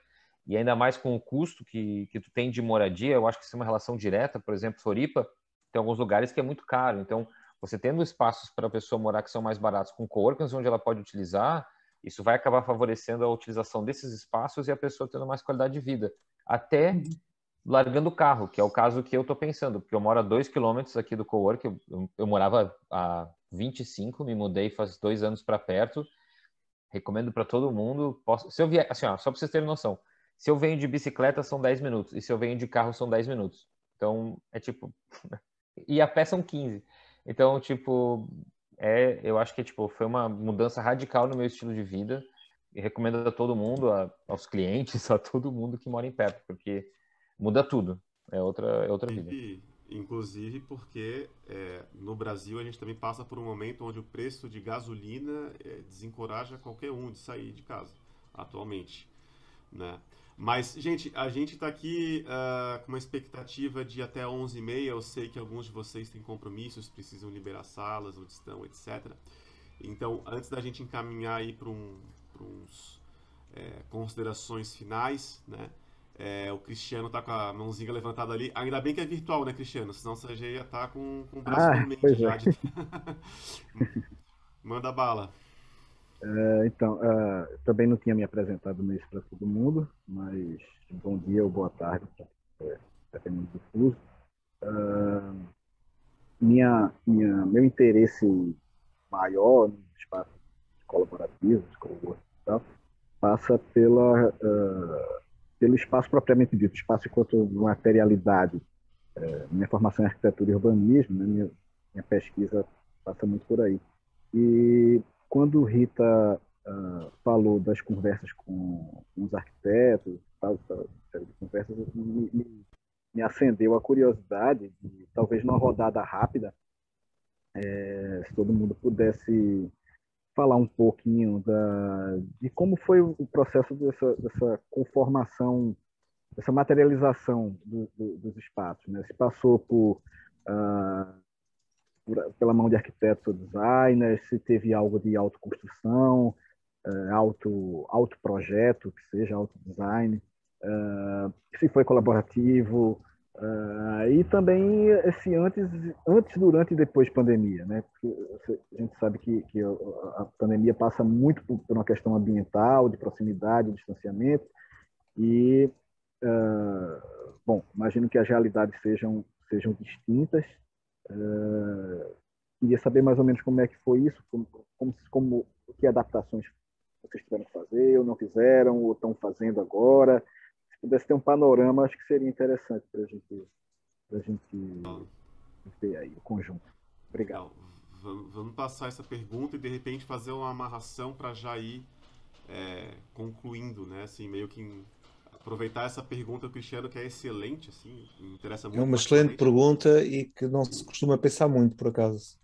e ainda mais com o custo que tu tem de moradia, eu acho que isso é uma relação direta. Por exemplo, Floripa tem alguns lugares que é muito caro, então você tendo espaços para a pessoa morar que são mais baratos, com coworkings onde ela pode utilizar, isso vai acabar favorecendo a utilização desses espaços e a pessoa tendo mais qualidade de vida. Até largando o carro, que é o caso que eu estou pensando, porque eu moro a 2 quilômetros aqui do cowork, eu morava a 25, me mudei faz 2 anos para perto, recomendo para todo mundo. Se eu vier, assim, ó, só para vocês terem noção, se eu venho de bicicleta são 10 minutos, e se eu venho de carro são 10 minutos. Então, é tipo... e a pé são 15. Então, tipo... eu acho que tipo, foi uma mudança radical no meu estilo de vida e recomendo a todo mundo, aos clientes, a todo mundo que mora em perto, porque muda tudo, é outra vida. Inclusive porque no Brasil a gente também passa por um momento onde o preço de gasolina desencoraja qualquer um de sair de casa, atualmente, né? Mas, gente, a gente está aqui com uma expectativa de até 11h30. Eu sei que alguns de vocês têm compromissos, precisam liberar salas onde estão, etc. Então, antes da gente encaminhar aí para uns considerações finais, né? O Cristiano está com a mãozinha levantada ali. Ainda bem que é virtual, né, Cristiano? Senão você já ia estar com o braço dormente já. Manda bala. Então, também não tinha me apresentado nisso para todo mundo, mas bom dia ou boa tarde, dependendo do fuso. Meu interesse maior no espaço colaborativo, coworking e tal, passa pelo espaço propriamente dito, espaço enquanto materialidade. Minha formação em arquitetura e urbanismo, né, minha pesquisa passa muito por aí. E quando Rita falou das conversas com os arquitetos, conversas, me acendeu a curiosidade de, talvez numa rodada rápida, se todo mundo pudesse falar um pouquinho de como foi o processo dessa conformação, dessa materialização dos espaços, né? Se passou pela mão de arquitetos ou designers, se teve algo de autoconstrução, autoprojeto, que seja autodesign, se foi colaborativo, e também esse antes, durante e depois pandemia, né? Porque a gente sabe que a pandemia passa muito por uma questão ambiental, de proximidade, de distanciamento, e, bom, imagino que as realidades sejam distintas. Queria saber mais ou menos como é que foi isso, que adaptações vocês tiveram que fazer, ou não fizeram, ou estão fazendo agora. Se pudesse ter um panorama, acho que seria interessante para a gente ver aí o conjunto. Obrigado. Vamos para passar essa pergunta e de repente fazer uma amarração para já ir concluindo, né? Assim, meio que aproveitar essa pergunta do Cristiano, que é excelente, assim, me interessa muito. É uma excelente pergunta e que não se costuma pensar muito, por acaso.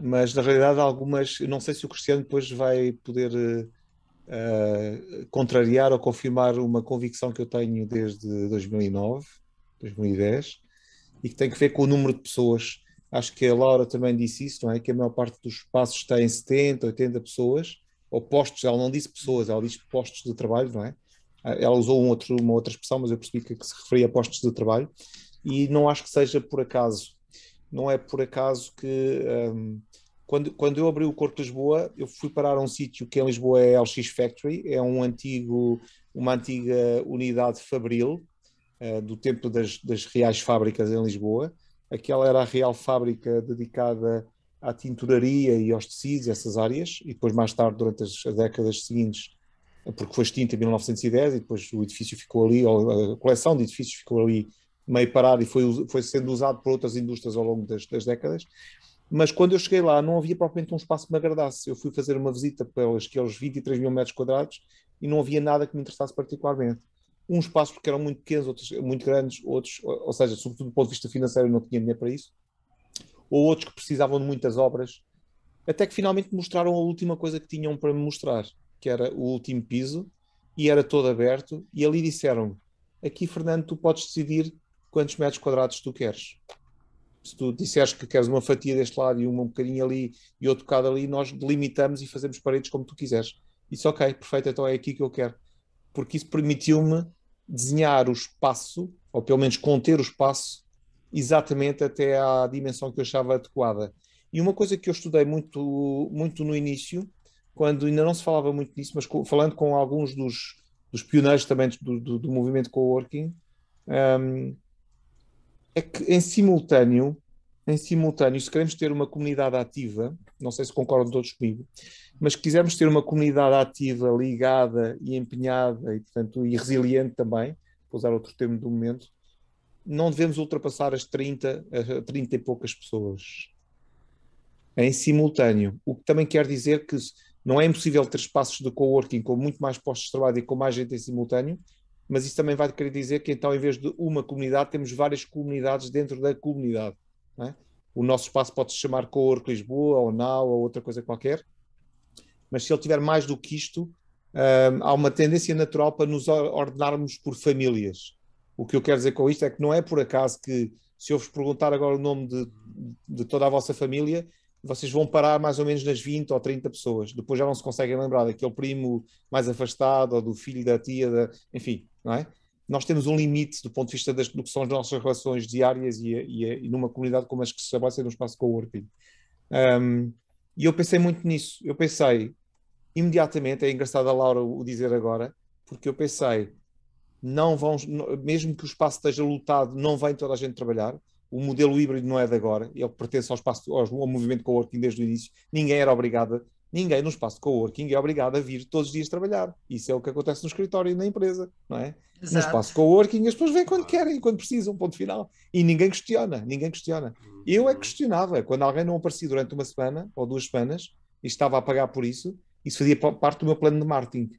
Mas, na realidade, algumas... Eu não sei se o Cristiano depois vai poder contrariar ou confirmar uma convicção que eu tenho desde 2009, 2010, e que tem que ver com o número de pessoas. Acho que a Laura também disse isso, não é? Que a maior parte dos espaços tem 70, 80 pessoas, ou postos, ela não disse pessoas, ela disse postos de trabalho, não é? Ela usou uma outra expressão, mas eu percebi que se referia a postos de trabalho, e não acho que seja por acaso. Não é por acaso que quando eu abri o Corpo de Lisboa, eu fui parar a um sítio que em Lisboa é a LX Factory, é uma antiga unidade fabril do tempo das reais fábricas em Lisboa. Aquela era a real fábrica dedicada à tinturaria e aos tecidos, essas áreas, e depois mais tarde, durante as décadas seguintes, porque foi extinta em 1910 e depois o edifício ficou ali, ou a coleção de edifícios ficou ali meio parado e foi sendo usado por outras indústrias ao longo das décadas. Mas quando eu cheguei lá não havia propriamente um espaço que me agradasse. Eu fui fazer uma visita pelos 23 mil metros quadrados e não havia nada que me interessasse particularmente. Uns espaços porque eram muito pequenos, outros muito grandes, outros, ou seja, sobretudo do ponto de vista financeiro, eu não tinha dinheiro para isso, ou outros que precisavam de muitas obras, até que finalmente mostraram a última coisa que tinham para me mostrar, que era o último piso, e era todo aberto, e ali disseram-me: aqui, Fernando, tu podes decidir quantos metros quadrados tu queres. Se tu disseres que queres uma fatia deste lado e um bocadinho ali e outro bocado ali, nós delimitamos e fazemos paredes como tu quiseres. Isso, ok, perfeito, então é aqui que eu quero. Porque isso permitiu-me desenhar o espaço, ou pelo menos conter o espaço, exatamente até à dimensão que eu achava adequada. E uma coisa que eu estudei muito, muito no início, quando ainda não se falava muito disso, mas falando com alguns dos pioneiros também do movimento coworking, é que em simultâneo, se queremos ter uma comunidade ativa, não sei se concordam todos comigo, mas se quisermos ter uma comunidade ativa, ligada e empenhada e, portanto, e resiliente também, vou usar outro termo do momento, não devemos ultrapassar as 30 e poucas pessoas em simultâneo. O que também quer dizer que não é impossível ter espaços de coworking com muito mais postos de trabalho e com mais gente em simultâneo, mas isso também vai querer dizer que então, em vez de uma comunidade, temos várias comunidades dentro da comunidade. Não é? O nosso espaço pode se chamar Cowork Lisboa, ou Now, ou outra coisa qualquer, mas se ele tiver mais do que isto, há uma tendência natural para nos ordenarmos por famílias. O que eu quero dizer com isto é que não é por acaso que, se eu vos perguntar agora o nome de toda a vossa família, vocês vão parar mais ou menos nas 20 ou 30 pessoas. Depois já não se conseguem lembrar daquele primo mais afastado, ou do filho da tia, enfim, não é? Nós temos um limite do ponto de vista do que são as nossas relações diárias e numa comunidade como as que se estabelece num espaço coworking. E eu pensei muito nisso. Eu pensei imediatamente, é engraçado a Laura o dizer agora, porque eu pensei, mesmo que o espaço esteja lotado, não vem toda a gente trabalhar. O modelo híbrido não é de agora, ele pertence ao movimento coworking desde o início. Ninguém no espaço de coworking é obrigado a vir todos os dias trabalhar. Isso é o que acontece no escritório e na empresa, não é? Exato. No espaço de coworking as pessoas vêm quando querem, quando precisam, ponto final. E ninguém questiona. Eu questionava. Quando alguém não aparecia durante uma semana ou 2 semanas e estava a pagar por isso fazia parte do meu plano de marketing.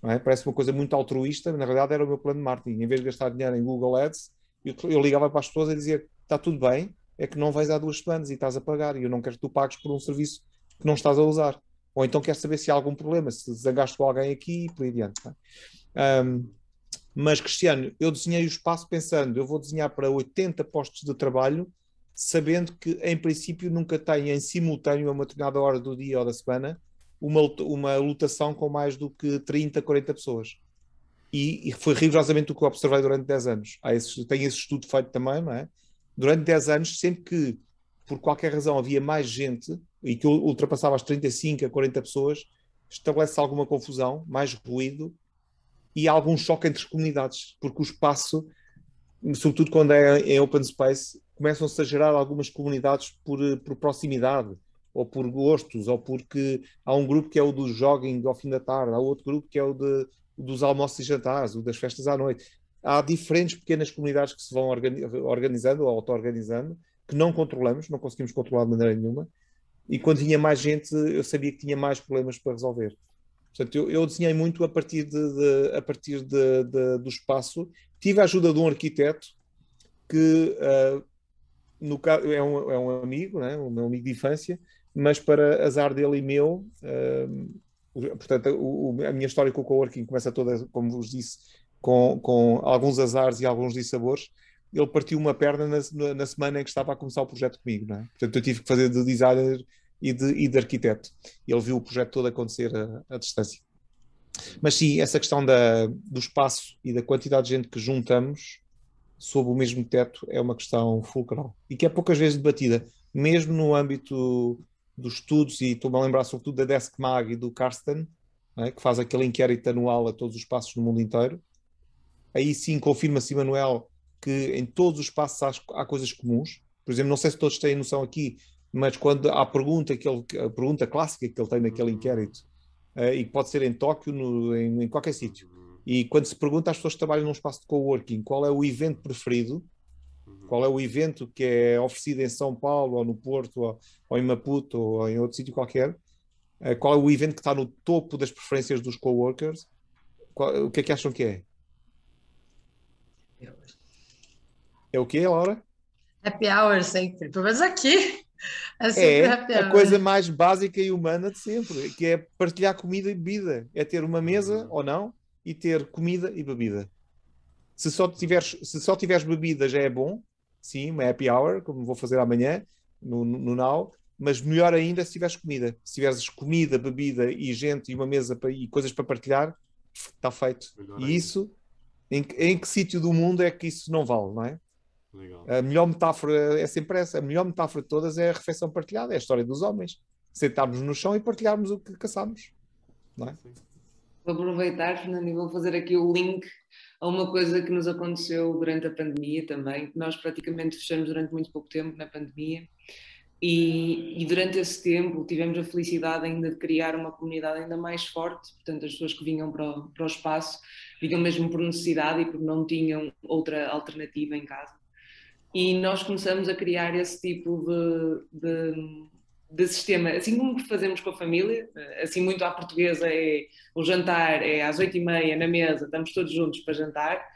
Não é? Parece uma coisa muito altruísta, mas na realidade era o meu plano de marketing. Em vez de gastar dinheiro em Google Ads, eu ligava para as pessoas e dizia: está tudo bem, é que não vais há 2 semanas e estás a pagar e eu não quero que tu pagues por um serviço que não estás a usar. Ou então quero saber se há algum problema, se zangaste com alguém aqui e por aí adiante. Mas, Cristiano, eu desenhei o espaço pensando, eu vou desenhar para 80 postos de trabalho, sabendo que, em princípio, nunca tenho em simultâneo, a uma determinada hora do dia ou da semana, uma lotação com mais do que 30, 40 pessoas. E foi rigorosamente o que eu observei durante 10 anos. Tenho esse estudo feito também, não é? Durante 10 anos, sempre que, por qualquer razão, havia mais gente e que ultrapassava as 35 a 40 pessoas, estabelece alguma confusão, mais ruído e algum choque entre as comunidades, porque o espaço, sobretudo quando é em open space, começam-se a gerar algumas comunidades por proximidade, ou por gostos, ou porque há um grupo que é o do jogging ao fim da tarde, há outro grupo que é o dos almoços e jantares, o das festas à noite. Há diferentes pequenas comunidades que se vão organizando ou auto-organizando, que não controlamos, não conseguimos controlar de maneira nenhuma, e quando tinha mais gente eu sabia que tinha mais problemas para resolver. Portanto, eu desenhei muito a partir do espaço. Tive a ajuda de um arquiteto que no caso, é um amigo, né? O meu amigo de infância, mas para azar dele e meu, portanto, a minha história com o coworking começa toda, como vos disse, com alguns azares e alguns dissabores. Ele partiu uma perna na semana em que estava a começar o projeto comigo, não é? Portanto, eu tive que fazer de designer e de arquiteto. Ele viu o projeto todo acontecer à distância. Mas sim, essa questão do espaço e da quantidade de gente que juntamos sob o mesmo teto é uma questão fulcral e que é poucas vezes debatida, mesmo no âmbito dos estudos, e estou-me a lembrar sobretudo da Desk Mag e do Karsten, que faz aquele inquérito anual a todos os espaços no mundo inteiro. Aí sim confirma-se, Manuel, que em todos os espaços há coisas comuns. Por exemplo, não sei se todos têm noção aqui, mas quando há a pergunta clássica que ele tem naquele inquérito, e que pode ser em Tóquio, em qualquer sítio, e quando se pergunta às pessoas que trabalham num espaço de coworking qual é o evento preferido, qual é o evento que é oferecido em São Paulo, ou no Porto, ou em Maputo, ou em outro sítio qualquer, qual é o evento que está no topo das preferências dos coworkers, o que é que acham que é? É o quê, Laura? Happy hour sempre, pelo menos aqui. É sempre happy hour. A coisa mais básica e humana de sempre, que é partilhar comida e bebida. É ter uma mesa, ou não, e ter comida e bebida. Se só tiveres bebida já é bom, sim, uma happy hour, como vou fazer amanhã, no Now, mas melhor ainda se tiveres comida. Se tiveres comida, bebida e gente e uma mesa e coisas para partilhar, está feito. Melhor e ainda. Isso, em que sítio do mundo é que isso não vale, não é? Legal. A melhor metáfora é sempre essa. A melhor metáfora de todas é a refeição partilhada, é a história dos homens. Sentarmos no chão e partilharmos o que caçamos, não é? Vou aproveitar, Fernando, e vou fazer aqui o link a uma coisa que nos aconteceu durante a pandemia também. Nós praticamente fechamos durante muito pouco tempo na pandemia e durante esse tempo tivemos a felicidade ainda de criar uma comunidade ainda mais forte. Portanto, as pessoas que vinham para o espaço vinham mesmo por necessidade e porque não tinham outra alternativa em casa. E nós começamos a criar esse tipo de sistema, assim como fazemos com a família, assim muito à portuguesa, é o jantar é às 8h30 na mesa, estamos todos juntos para jantar.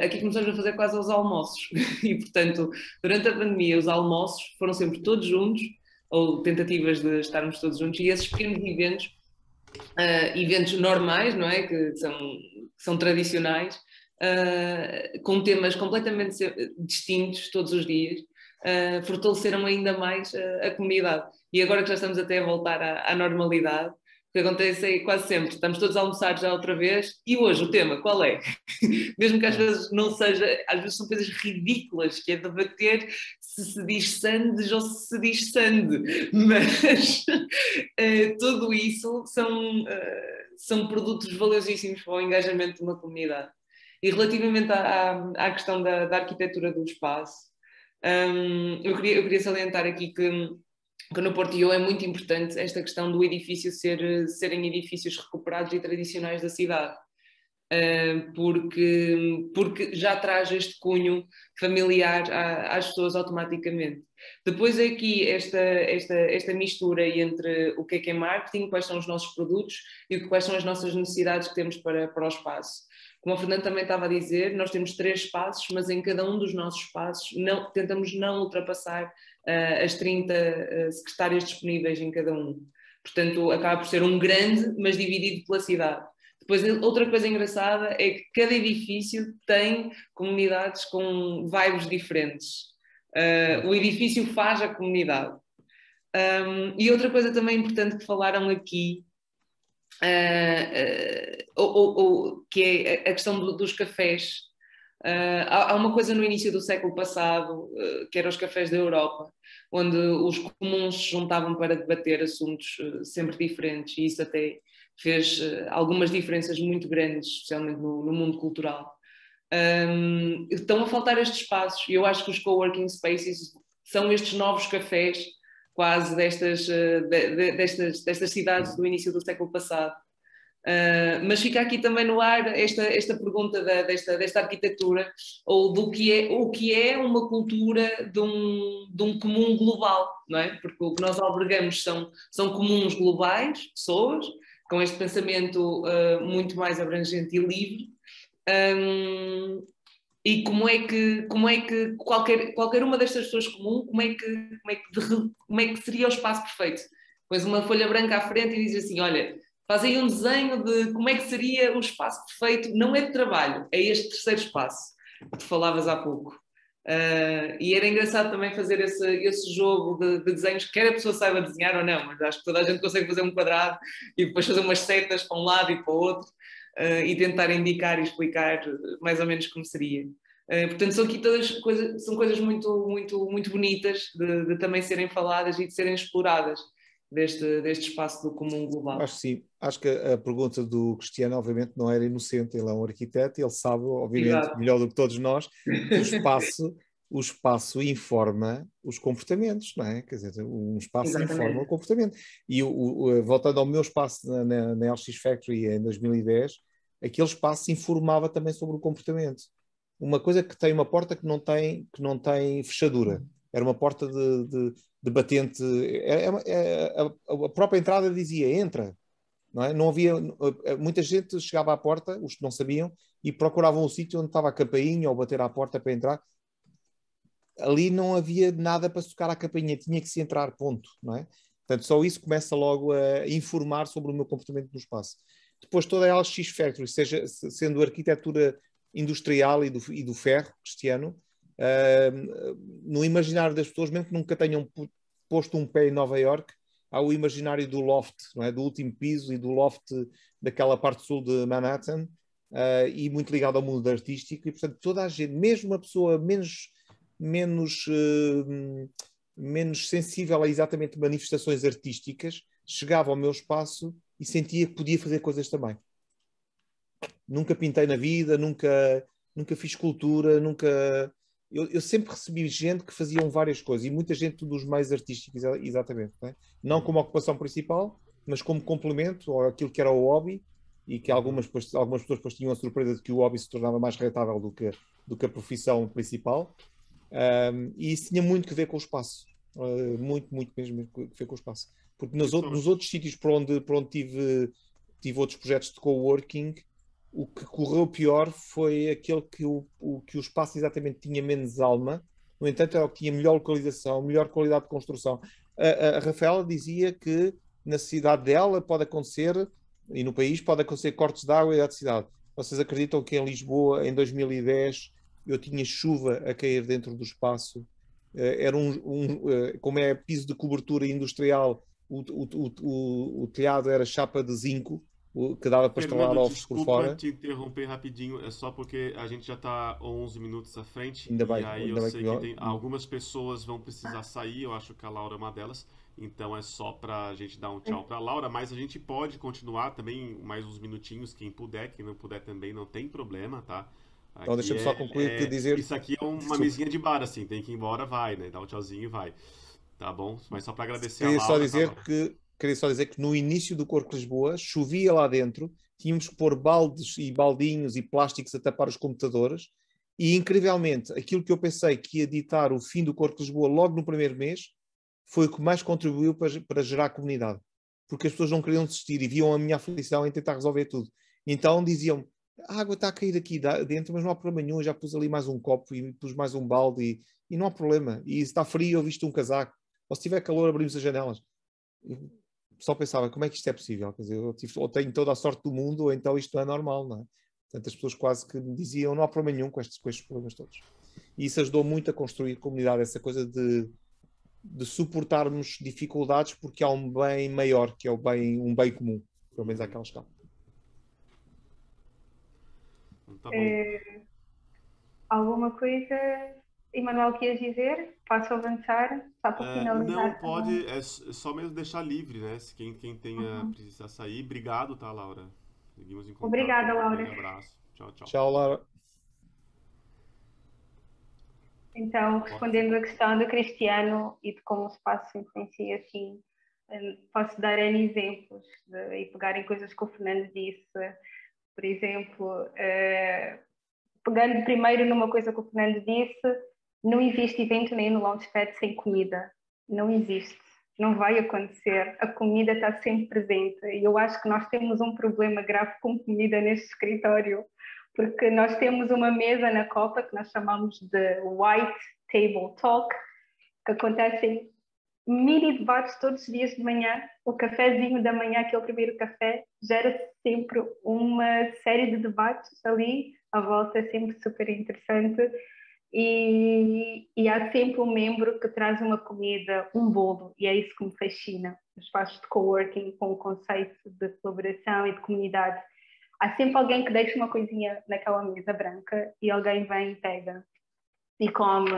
Aqui começamos a fazer quase os almoços e, portanto, durante a pandemia os almoços foram sempre todos juntos, ou tentativas de estarmos todos juntos, e esses pequenos eventos normais, não é, que são tradicionais, com temas completamente distintos todos os dias, fortaleceram ainda mais a comunidade. E agora que já estamos até a voltar à normalidade, o que acontece é quase sempre, estamos todos a almoçar já outra vez, e hoje o tema qual é? Mesmo que às vezes não seja, às vezes são coisas ridículas, que é debater se diz sandes ou se diz sande, mas tudo isso são produtos valiosíssimos para o engajamento de uma comunidade. E relativamente à questão da arquitetura do espaço, eu queria salientar aqui que no Portillo é muito importante esta questão do edifício serem edifícios recuperados e tradicionais da cidade, porque já traz este cunho familiar às pessoas automaticamente. Depois é aqui esta mistura entre o que é marketing, quais são os nossos produtos e quais são as nossas necessidades que temos para o espaço. Como o Fernando também estava a dizer, nós temos 3 espaços, mas em cada um dos nossos espaços tentamos não ultrapassar as 30 secretárias disponíveis em cada um. Portanto, acaba por ser um grande, mas dividido pela cidade. Depois, outra coisa engraçada é que cada edifício tem comunidades com vibes diferentes. O edifício faz a comunidade. E outra coisa também importante que falaram aqui, que é a questão dos cafés. Há uma coisa no início do século passado, que eram os cafés da Europa, onde os comuns se juntavam para debater assuntos sempre diferentes, e isso até fez algumas diferenças muito grandes, especialmente no mundo cultural. Estão a faltar estes espaços, e eu acho que os coworking spaces são estes novos cafés, quase destas cidades do início do século passado. Mas fica aqui também no ar esta pergunta desta arquitetura, ou o que é uma cultura de um comum global, não é? Porque o que nós albergamos são comuns globais, pessoas, com este pensamento muito mais abrangente e livre. E como é que qualquer uma destas pessoas comum, como é que seria o espaço perfeito? Pões uma folha branca à frente e dizes assim, olha, faz aí um desenho de como é que seria o espaço perfeito, não é de trabalho, é este terceiro espaço que tu falavas há pouco. E era engraçado também fazer esse jogo de desenhos, quer a pessoa saiba desenhar ou não, mas acho que toda a gente consegue fazer um quadrado e depois fazer umas setas para um lado e para o outro, e tentar indicar e explicar mais ou menos como seria. Portanto, são aqui são coisas muito, muito, muito bonitas de também serem faladas e de serem exploradas deste espaço do comum global. Acho que sim. Acho que a pergunta do Cristiano, obviamente, não era inocente. Ele é um arquiteto e ele sabe, obviamente, Exato. melhor do que todos nós, que o espaço informa os comportamentos, não é? Quer dizer, um espaço Exatamente. informa o comportamento. E voltando ao meu espaço na LX Factory em 2010, aquele espaço informava também sobre o comportamento. Uma coisa que tem uma porta que não tem fechadura. Era uma porta de batente. A própria entrada dizia entra, não é? Não havia. Muita gente chegava à porta, os que não sabiam, e procuravam o sítio onde estava a campainha ou bater à porta para entrar. Ali não havia nada para tocar à campainha, tinha que se entrar, ponto, não é? Portanto, só isso começa logo a informar sobre o meu comportamento no espaço. Depois toda a LX Factory, sendo arquitetura industrial e do ferro, Cristiano, no imaginário das pessoas, mesmo que nunca tenham posto um pé em Nova Iorque, há o imaginário do loft, não é? Do último piso e do loft daquela parte sul de Manhattan, e muito ligado ao mundo artístico, e portanto toda a gente, mesmo uma pessoa menos sensível a exatamente manifestações artísticas, chegava ao meu espaço e sentia que podia fazer coisas também. Nunca pintei na vida, nunca fiz escultura, eu sempre recebi gente que faziam várias coisas, e muita gente dos meios artísticos, exatamente. Não como ocupação principal, mas como complemento ao aquilo que era o hobby, e que algumas pessoas depois tinham a surpresa de que o hobby se tornava mais rentável do que a profissão principal. E isso tinha muito que ver com o espaço. Muito mesmo que ver com o espaço. Porque nos outros sítios por onde tive outros projetos de coworking, o que correu pior foi aquele que o espaço exatamente tinha menos alma. No entanto, era o que tinha melhor localização, melhor qualidade de construção. A Rafaela dizia que na cidade dela pode acontecer, e no país pode acontecer cortes de água e eletricidade. Vocês acreditam que em Lisboa, em 2010, eu tinha chuva a cair dentro do espaço? Era como é piso de cobertura industrial, o telhado era chapa de zinco, que dava para estralar ovos por fora. Desculpa te interromper rapidinho, é só porque a gente já está 11 minutos à frente, ainda bem, e aí eu sei que algumas pessoas vão precisar sair, eu acho que a Laura é uma delas, então é só para a gente dar um tchau para a Laura, mas a gente pode continuar também mais uns minutinhos, quem puder, quem não puder também, não tem problema, tá? Então deixa-me só concluir de dizer... Isso aqui é uma mesinha de bar, assim, tem que ir embora, vai, né? Dá um tchauzinho e vai. Tá bom? Mas só para agradecer a Laura. Queria só dizer que no início do Corpo de Lisboa chovia lá dentro, tínhamos que pôr baldes e baldinhos e plásticos a tapar os computadores, e incrivelmente aquilo que eu pensei que ia ditar o fim do Corpo de Lisboa logo no primeiro mês foi o que mais contribuiu para gerar comunidade, porque as pessoas não queriam desistir e viam a minha aflição em tentar resolver tudo. Então diziam: a água está a cair aqui dentro, mas não há problema nenhum, já pus ali mais um copo e pus mais um balde e não há problema. E se está frio, eu visto um casaco. Ou se tiver calor, abrimos as janelas. Eu só pensava, como é que isto é possível? Quer dizer, ou tenho toda a sorte do mundo, ou então isto não é normal, não é? Portanto, as pessoas quase que me diziam, não há problema nenhum com estes problemas todos. E isso ajudou muito a construir comunidade, essa coisa de suportarmos dificuldades, porque há um bem maior, que é um bem comum, pelo menos àquela escala. Tá bom. Alguma coisa, Emanuel, que ias dizer? Posso avançar? Só para finalizar. Não, pode, é só mesmo deixar livre, né? Se quem tenha precisar sair. Obrigado, tá, Laura? Seguimos em contato. Obrigada, Laura. Um abraço. Tchau, tchau. Tchau, Laura. Então, respondendo a questão do Cristiano e de como o espaço influencia, assim, Posso dar N exemplos e pegar em coisas que o Fernando disse. Por exemplo, pegando primeiro numa coisa que o Fernando disse, não existe evento nem no Launchpad sem comida. Não existe. Não vai acontecer. A comida está sempre presente. E eu acho que nós temos um problema grave com comida neste escritório, porque nós temos uma mesa na Copa que nós chamamos de White Table Talk, que acontecem mini debates todos os dias de manhã. O cafezinho da manhã, aquele primeiro café, gera sempre uma série de debates ali à volta, é sempre super interessante. E há sempre um membro que traz uma comida, um bolo, e é isso que me fascina. Os espaços de coworking com o conceito de colaboração e de comunidade. Há sempre alguém que deixa uma coisinha naquela mesa branca e alguém vem e pega e come.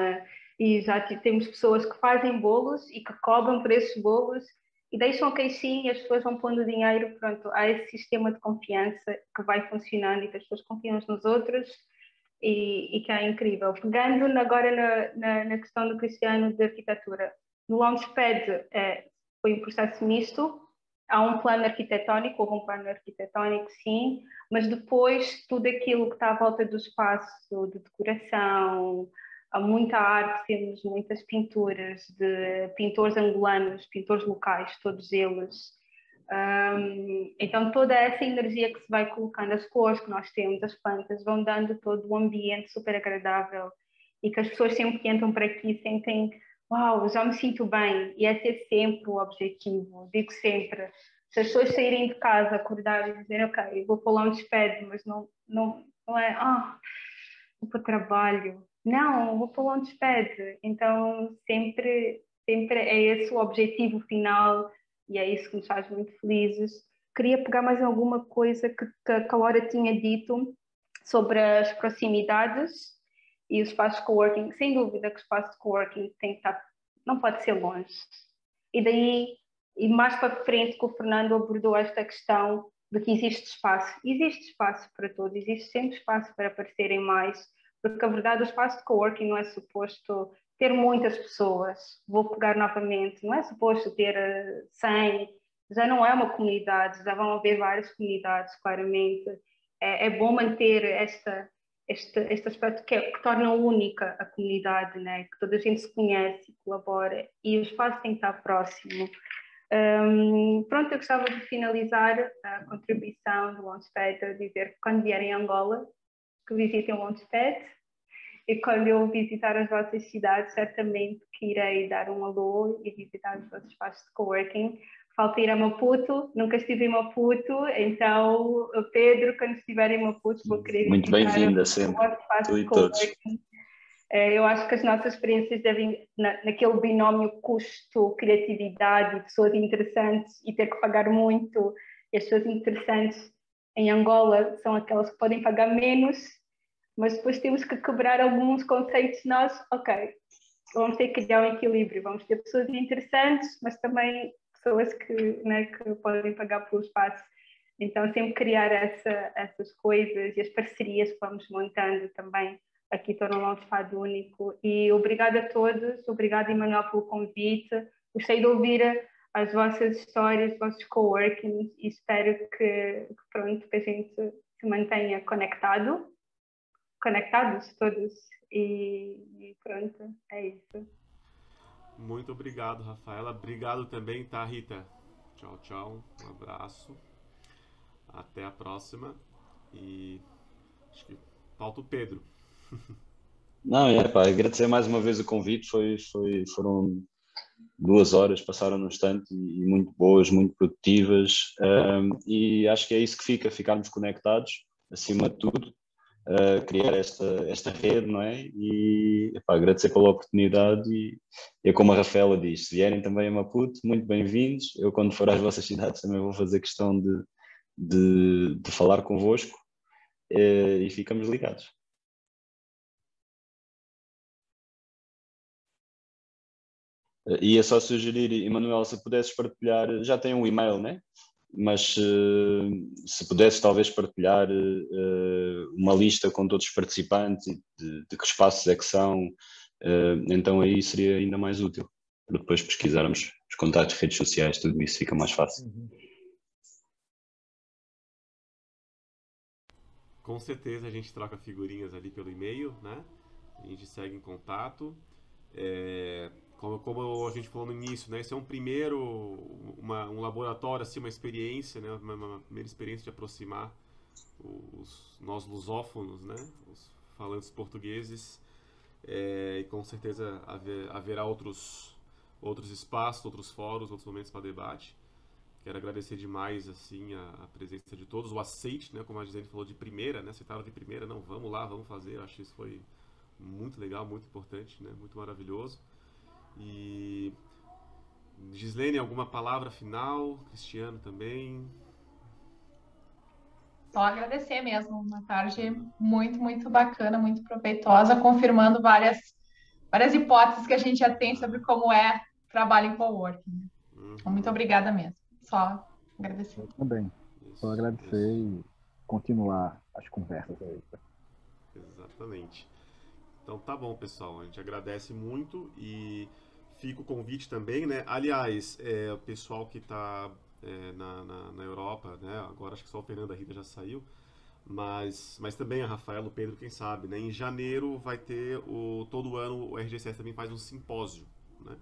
E já temos pessoas que fazem bolos e que cobram por esses bolos e deixam a caixinha e as pessoas vão pondo dinheiro. Pronto, há esse sistema de confiança que vai funcionando e que as pessoas confiam uns nos outros e que é incrível. Pegando agora na questão do Cristiano de arquitetura, no Launchpad foi um processo misto. Há um plano arquitetónico, houve um plano arquitetónico, sim, mas depois tudo aquilo que está à volta do espaço de decoração, há muita arte, temos muitas pinturas de pintores angolanos, pintores locais, todos eles. Então toda essa energia que se vai colocando, as cores que nós temos, as plantas, vão dando todo um ambiente super agradável e que as pessoas sempre que entram para aqui sentem, uau, já me sinto bem, e esse é sempre o objetivo, digo sempre. Se as pessoas saírem de casa, acordarem e dizerem, ok, vou para o Launchpad, mas não é, vou para o trabalho. Não, vou para o Launchpad. Então, sempre é esse o objetivo final e é isso que nos faz muito felizes. Queria pegar mais alguma coisa que a Laura tinha dito sobre as proximidades e os espaços de coworking. Sem dúvida que o espaço de coworking tem que estar, não pode ser longe. E daí, e mais para frente que o Fernando abordou esta questão de que existe espaço. Existe espaço para todos, existe sempre espaço para aparecerem mais, porque a verdade, o espaço de coworking não é suposto ter muitas pessoas. Vou pegar novamente, não é suposto ter 100, já não é uma comunidade, já vão haver várias comunidades, claramente. É bom manter este aspecto que torna única a comunidade, né? Que toda a gente se conhece, colabora, e o espaço tem que estar próximo. Pronto, eu gostava de finalizar a contribuição do Launchpad a dizer que quando vierem a Angola, que visitem o Launchpad, e quando eu visitar as vossas cidades, certamente que irei dar um alô e visitar os vossos espaços de coworking. Falta ir a Maputo, nunca estive em Maputo, então, Pedro, quando estiver em Maputo, vou querer muito bem-vinda sempre, tu e todos. Eu acho que as nossas experiências devem, naquele binómio custo-criatividade, pessoas interessantes e ter que pagar muito, e as pessoas interessantes em Angola são aquelas que podem pagar menos, mas depois temos que quebrar alguns conceitos nossos. Ok, vamos ter que criar um equilíbrio, vamos ter pessoas interessantes, mas também pessoas que podem pagar pelo espaço. Então, sempre criar essas coisas e as parcerias que vamos montando também aqui torna o Launchpad único. E obrigada a todos, obrigada, Emanuel, pelo convite. Gostei de ouvir as vossas histórias, os vossos coworkings e espero que a gente se mantenha conectados todos. E pronto, é isso. Muito obrigado, Rafaela. Obrigado também, tá, Rita? Tchau, tchau. Um abraço. Até a próxima. E acho que falta o Pedro. Não, agradecer mais uma vez o convite. Foram 2 horas, passaram no instante e muito boas, muito produtivas. E acho que é isso que ficarmos conectados, acima de tudo. Criar esta rede, não é? E agradecer pela oportunidade e é como a Rafaela diz, se vierem também a Maputo, muito bem-vindos. Eu quando for às vossas cidades também vou fazer questão de falar convosco e ficamos ligados. Ia só sugerir, Emanuel, se pudesses partilhar, já tem um e-mail, né? Mas se pudesses talvez partilhar uma lista com todos os participantes de que espaços é que são, então aí seria ainda mais útil. para depois pesquisarmos os contatos, redes sociais, tudo isso fica mais fácil. Com certeza a gente troca figurinhas ali pelo e-mail, né? A gente segue em contato. Como a gente falou no início, né? Esse é um laboratório, assim, uma experiência, né? Uma primeira experiência de aproximar nós lusófonos, né? Os falantes portugueses. E com certeza haverá outros espaços, outros fóruns, outros momentos para debate. Quero agradecer demais assim a presença de todos, o aceite, né? Como a Gisele falou, de primeira, né? Aceitaram de primeira, não, vamos lá, vamos fazer. Eu acho que isso foi muito legal, muito importante, né? Muito maravilhoso. E Gislene, alguma palavra final? Cristiano também? Só agradecer mesmo, uma tarde muito, muito bacana, muito proveitosa, confirmando várias hipóteses que a gente já tem sobre como é trabalho em coworking. Então, muito obrigada mesmo. Só agradecer. Eu também. Só agradecer e continuar as conversas aí. Exatamente. Então tá bom, pessoal. A gente agradece muito e fica o convite também, né? Aliás, o pessoal que está na Europa, né? Agora acho que só o Fernando, a Rita já saiu, mas também a Rafaela, o Pedro, quem sabe, né? Em janeiro vai ter todo ano o RGCS também faz um simpósio, né?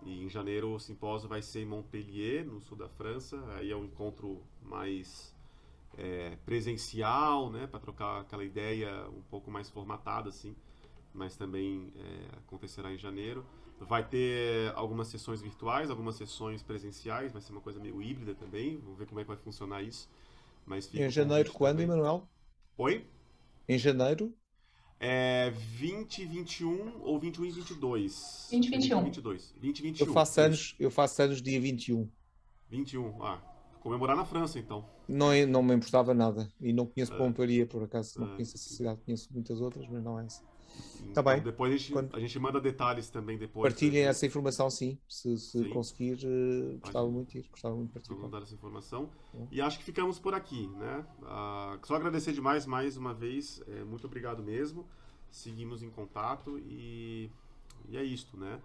E em janeiro o simpósio vai ser em Montpellier, no sul da França. Aí é um encontro mais presencial, né? Para trocar aquela ideia um pouco mais formatada, assim. Mas também acontecerá em janeiro. Vai ter algumas sessões virtuais, algumas sessões presenciais, vai ser uma coisa meio híbrida também. Vamos ver como é que vai funcionar isso. Mas fica Em janeiro quando, também. Emanuel? Oi? Em janeiro? 20, 21 ou 21 e 22? 20 e 21. 20 e 21. Eu faço anos dia 21. 21, comemorar na França então. Não me importava nada. E não conheço Montpellier, por acaso. Não conheço essa cidade, conheço muitas outras, mas não é essa. Tá bem. Depois a gente manda detalhes também depois. Partilhem essa informação, sim. Se Sim. conseguir, gostava muito de ir. Gostava muito de participar. Vamos dar essa informação. E acho que ficamos por aqui, né? Só agradecer demais mais uma vez. Muito obrigado mesmo. Seguimos em contato e é isto, né?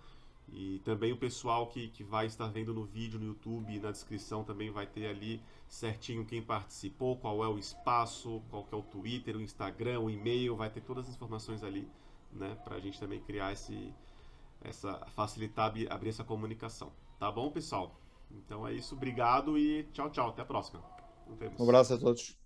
E também o pessoal que vai estar vendo no vídeo no YouTube, na descrição também vai ter ali certinho quem participou, qual é o espaço, qual que é o Twitter, o Instagram, o e-mail, vai ter todas as informações ali, né? Pra gente também criar facilitar abrir essa comunicação. Tá bom, pessoal? Então é isso, obrigado e tchau, tchau, até a próxima. Um abraço a todos.